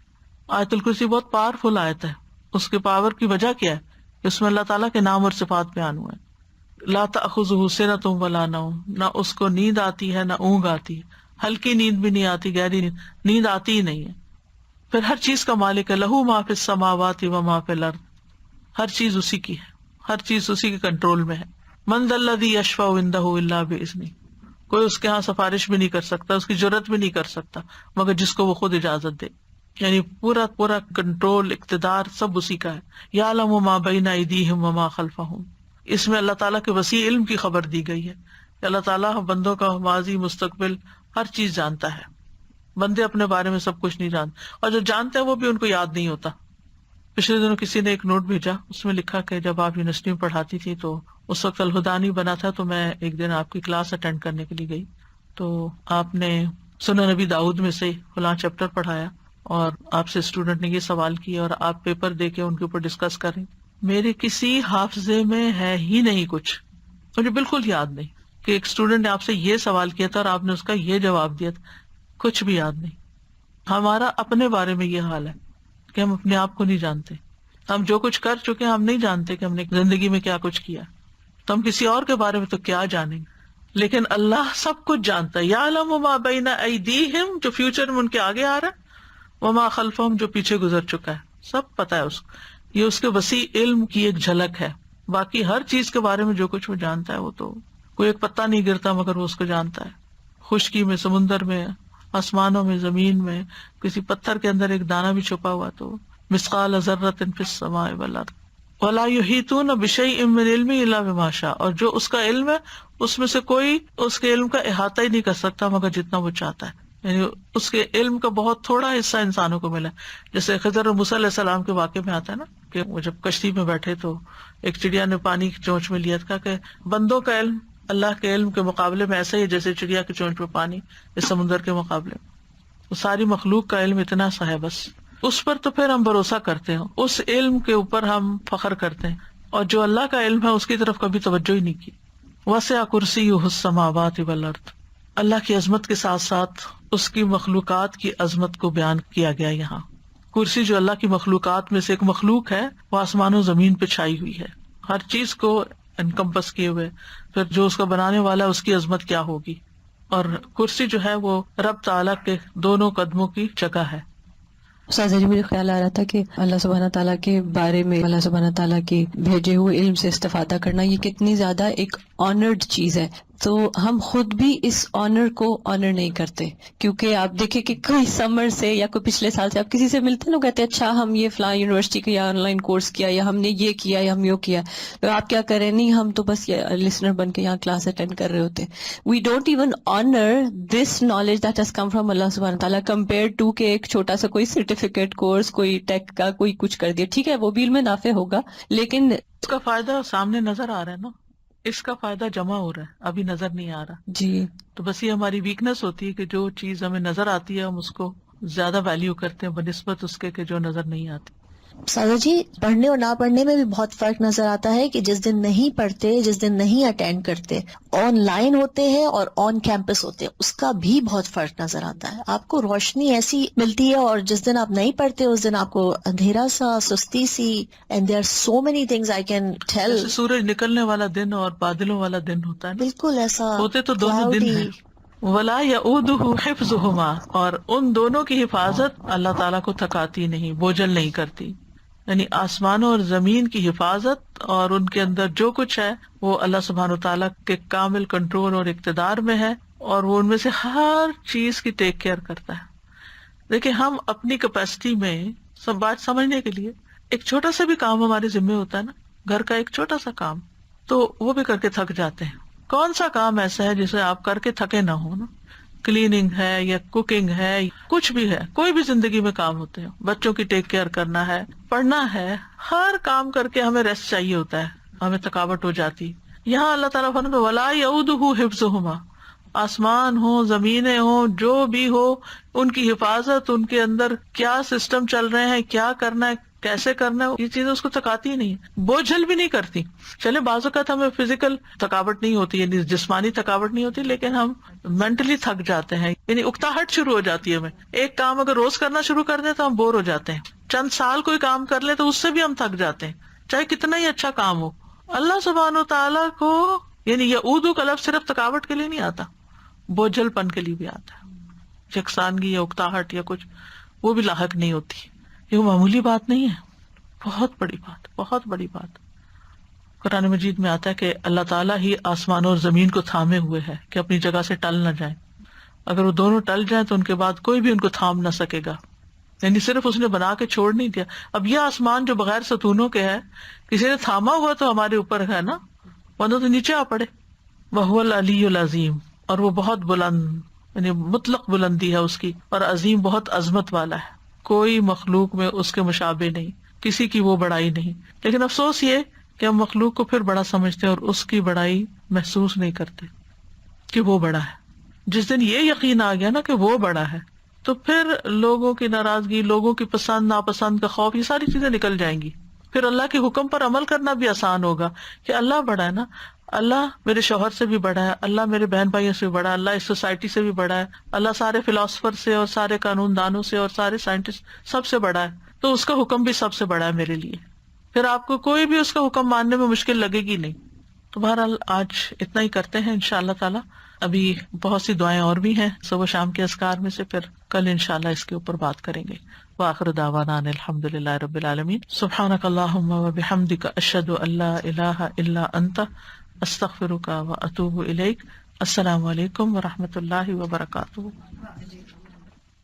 آیت الکرسی بہت پاورفل آیت ہے، اس کے پاور کی وجہ کیا ہے؟ اس میں اللہ تعالیٰ کے نام اور صفات بیان ہوئے ہیں۔ لا تأخذہ سنۃ ولا نوم، نہ اس کو نیند آتی ہے نہ اونگ آتی ہے، ہلکی نیند بھی نہیں آتی، گہری نیند آتی ہی نہیں ہے۔ پھر ہر چیز کا مالک ہے، لہو ما فی السماوات و ما فی الارض، ہر چیز اسی کی ہے، ہر چیز اسی کے کنٹرول میں ہے۔ من ذا الذی یشفع عندہ الا باذنہ، کوئی اس کے ہاں سفارش بھی نہیں کر سکتا، اس کی جرات بھی نہیں کر سکتا مگر جس کو وہ خود اجازت دے، یعنی پورا پورا کنٹرول، اقتدار سب اسی کا ہے۔ یعلم ما بین ایدیہم وما خلفہم، اس میں اللہ تعالیٰ کے وسیع علم کی خبر دی گئی ہے کہ اللہ تعالیٰ بندوں کا ماضی مستقبل ہر چیز جانتا ہے. بندے اپنے بارے میں سب کچھ نہیں جانتے، اور جو جانتے ہیں وہ بھی ان کو یاد نہیں ہوتا. پچھلے دنوں کسی نے ایک نوٹ بھیجا، اس میں لکھا کہ جب آپ یونیورسٹی میں پڑھاتی تھی تو اس وقت الہدیٰ نہیں بنا تھا، تو میں ایک دن آپ کی کلاس اٹینڈ کرنے کے لیے گئی، تو آپ نے سنن نبی داؤد میں سے فلاں چیپٹر پڑھایا اور آپ سے اسٹوڈنٹ نے یہ سوال کیا اور آپ پیپر دے کے ان کے اوپر ڈسکس کریں. میرے کسی حافظے میں ہے ہی نہیں کچھ، مجھے بالکل یاد نہیں کہ ایک اسٹوڈنٹ نے آپ سے یہ سوال کیا تھا اور آپ نے اس کا یہ جواب دیا تھا، کچھ بھی یاد نہیں. ہمارا اپنے بارے میں یہ حال ہے کہ ہم اپنے آپ کو نہیں جانتے. ہم جو کچھ کر چکے ہم نہیں جانتے کہ ہم نے زندگی میں کیا کچھ کیا، تو ہم کسی اور کے بارے میں تو کیا جانیں گے. لیکن اللہ سب کچھ جانتا ہے. یعلم ما بین ایدیہم، جو فیوچر میں ان کے آگے آ رہا ہے، وما خلفہم، جو پیچھے گزر چکا ہے، سب پتا ہے اس کو. یہ اس کے وسیع علم کی ایک جھلک ہے. باقی ہر چیز کے بارے میں جو کچھ وہ جانتا ہے، وہ تو کوئی ایک پتا نہیں گرتا مگر وہ اس کو جانتا ہے. خشکی میں، سمندر میں، آسمانوں میں، زمین میں، کسی پتھر کے اندر ایک دانہ بھی چھپا ہوا تو مثقال ذرۃ فی السماء والارض ولا یحیطون بشیء من علمہ الا بما شاء. اور جو اس کا علم ہے اس میں سے کوئی اس کے علم کا احاطہ ہی نہیں کر سکتا مگر جتنا وہ چاہتا ہے. یعنی اس کے علم کا بہت تھوڑا حصہ انسانوں کو ملا. جیسے خضر اور موسیٰ علیہ السلام کے واقعے میں آتا ہے نا کہ وہ جب کشتی میں بیٹھے تو ایک چڑیا نے پانی کی چونچ میں لیا تھا کہ بندوں کا علم اللہ کے علم کے مقابلے میں ایسا ہی ہے جیسے چڑیا کی چونچ میں پانی اس سمندر کے مقابلے میں. وہ ساری مخلوق کا علم اتنا سا ہے، بس اس پر تو پھر ہم بھروسہ کرتے ہیں، اس علم کے اوپر ہم فخر کرتے ہیں، اور جو اللہ کا علم ہے اس کی طرف کبھی توجہ ہی نہیں کی. وسع کرسیہ السماوات والارض. اللہ کی عظمت کے ساتھ ساتھ اس کی مخلوقات کی عظمت کو بیان کیا گیا. یہاں کرسی جو اللہ کی مخلوقات میں سے ایک مخلوق ہے، وہ آسمان و زمین پہ چھائی ہوئی ہے، ہر چیز کو انکمپس کیے ہوئے. پھر جو اس کا بنانے والا ہے اس کی عظمت کیا ہوگی. اور کرسی جو ہے وہ رب تعالیٰ کے دونوں قدموں کی جگہ ہے. استاذہ جی مجھے خیال آ رہا تھا کہ اللہ سبحانہ تعالیٰ کے بارے میں اللہ سبحانہ تعالیٰ کے بھیجے ہوئے علم سے استفادہ کرنا یہ کتنی زیادہ ایک آنرڈ چیز ہے. تو ہم خود بھی اس آنر کو آنر نہیں کرتے، کیونکہ آپ دیکھیں کہ کوئی سمر سے یا کوئی پچھلے سال سے آپ کسی سے ملتے ہیں نا، کہتے ہیں اچھا ہم یہ فلاں یونیورسٹی کا یا آن لائن کورس کیا یا ہم نے یہ کیا یا ہم یہ کیا، تو آپ کیا کریں؟ نہیں، ہم تو بس لسنر بن کے یہاں کلاس اٹینڈ کر رہے ہوتے. We don't even honour this knowledge that has come from اللہ سبحانہ تعالیٰ کمپیئر ٹو کہ ایک چھوٹا سا کوئی سرٹیفکیٹ کورس، کوئی ٹیک کا کوئی کچھ کر دیا. ٹھیک ہے وہ بھی علم نافع ہوگا، لیکن اس کا فائدہ سامنے نظر آ رہا ہے نا، اس کا فائدہ جمع ہو رہا ہے، ابھی نظر نہیں آ رہا. جی تو بس یہ ہماری ویکنس ہوتی ہے کہ جو چیز ہمیں نظر آتی ہے ہم اس کو زیادہ ویلیو کرتے ہیں بنسبت اس کے کہ جو نظر نہیں آتی. سادہ جی پڑھنے اور نہ پڑھنے میں بھی بہت فرق نظر آتا ہے کہ جس دن نہیں پڑھتے، جس دن نہیں اٹینڈ کرتے، آن لائن ہوتے ہیں اور آن کیمپس ہوتے ہیں، اس کا بھی بہت فرق نظر آتا ہے. آپ کو روشنی ایسی ملتی ہے اور جس دن آپ نہیں پڑھتے اس دن آپ کو اندھیرا سا، سستی سی. And there are so many things I can tell. جیسے سورج نکلنے والا دن اور بادلوں والا دن ہوتا ہے نا، بالکل ایسا ہوتے تو دونوں دن ہیں. ولا یعودہ حفظہما، اور ان دونوں کی حفاظت اللہ تعالیٰ کو تھکاتی نہیں، بوجھل نہیں کرتی. یعنی آسمانوں اور زمین کی حفاظت اور ان کے اندر جو کچھ ہے وہ اللہ سبحانہ تعالیٰ کے کامل کنٹرول اور اقتدار میں ہے، اور وہ ان میں سے ہر چیز کی ٹیک کیئر کرتا ہے. دیکھیں ہم اپنی کیپیسٹی میں سب بات سمجھنے کے لیے ایک چھوٹا سا بھی کام ہمارے ذمہ ہوتا ہے نا، گھر کا ایک چھوٹا سا کام، تو وہ بھی کر کے تھک جاتے ہیں. کون سا کام ایسا ہے جسے آپ کر کے تھکے نہ ہو نا؟ کلیننگ ہے یا کوکنگ ہے، کچھ بھی ہے، کوئی بھی زندگی میں کام ہوتے ہیں. بچوں کی ٹیک کیئر کرنا ہے، پڑھنا ہے، ہر کام کر کے ہمیں ریسٹ چاہیے ہوتا ہے، ہمیں تھکاوٹ ہو جاتی. یہاں اللہ تعالیٰ فرماتا ہے ولا یعودہ حفظہما، آسمان ہو، زمینیں ہو، جو بھی ہو، ان کی حفاظت، ان کے اندر کیا سسٹم چل رہے ہیں، کیا کرنا ہے، کیسے کرنا ہے، یہ چیزیں اس کو تھکاتی نہیں، بوجھل بھی نہیں کرتی. چلے بعض اوقات ہمیں فزیکل تھکاوٹ نہیں ہوتی، یعنی جسمانی تھکاوٹ نہیں ہوتی، لیکن ہم مینٹلی تھک جاتے ہیں، یعنی اکتاہٹ شروع ہو جاتی ہے ہمیں. ایک کام اگر روز کرنا شروع کر دیں تو ہم بور ہو جاتے ہیں. چند سال کوئی کام کر لیں تو اس سے بھی ہم تھک جاتے ہیں، چاہے کتنا ہی اچھا کام ہو. اللہ سبحانہ و تعالیٰ کو یعنی یعودو کا لفظ صرف تھکاوٹ کے لیے نہیں آتا، بوجھل پن کے لیے بھی آتا ہے. یکسانگی یا اکتاہٹ یا کچھ وہ بھی لاحق نہیں ہوتی. یہ معمولی بات نہیں ہے، بہت بڑی بات، بہت بڑی بات. قرآن مجید میں آتا ہے کہ اللہ تعالیٰ ہی آسمان اور زمین کو تھامے ہوئے ہے کہ اپنی جگہ سے ٹل نہ جائیں. اگر وہ دونوں ٹل جائیں تو ان کے بعد کوئی بھی ان کو تھام نہ سکے گا. یعنی صرف اس نے بنا کے چھوڑ نہیں دیا. اب یہ آسمان جو بغیر ستونوں کے ہے، کسی نے تھاما ہوا تو ہمارے اوپر ہے نا، ورنہ تو نیچے آ پڑے. وَهُوَ الْعَلِيُّ الْعَظِيمُ، اور وہ بہت بلند، یعنی مطلق بلندی ہے اس کی، اور عظیم بہت عظمت والا ہے، کوئی مخلوق میں اس کے مشابہ نہیں، کسی کی وہ بڑائی نہیں. لیکن افسوس یہ کہ ہم مخلوق کو پھر بڑا سمجھتے ہیں اور اس کی بڑائی محسوس نہیں کرتے کہ وہ بڑا ہے. جس دن یہ یقین آ گیا نا کہ وہ بڑا ہے، تو پھر لوگوں کی ناراضگی، لوگوں کی پسند ناپسند کا خوف، یہ ساری چیزیں نکل جائیں گی. پھر اللہ کے حکم پر عمل کرنا بھی آسان ہوگا کہ اللہ بڑا ہے نا، اللہ میرے شوہر سے بھی بڑا ہے، اللہ میرے بہن بھائیوں سے بھی بڑا ہے، اللہ اس سوسائٹی سے بھی بڑا ہے، اللہ سارے فلاسفر سے اور سارے قانون دانوں سے اور سارے سائنٹسٹ سب سے بڑا ہے، تو اس کا حکم بھی سب سے بڑا ہے میرے لیے. پھر آپ کو کوئی بھی اس کا حکم ماننے میں مشکل لگے گی نہیں. تو بہرحال آج اتنا ہی کرتے ہیں انشاءاللہ تعالی. ابھی بہت سی دعائیں اور بھی ہیں صبح شام کے اذکار میں سے، پھر کل انشاءاللہ اس کے اوپر بات کریں گے. وآخر دعوانا ان الحمدللہ رب العالمین. سبحانک اللہم وبحمدک، اشہد ان لا الہ الا انت، استغفرک واتوب الیک. السلام علیکم ورحمۃ اللہ وبرکاتہ.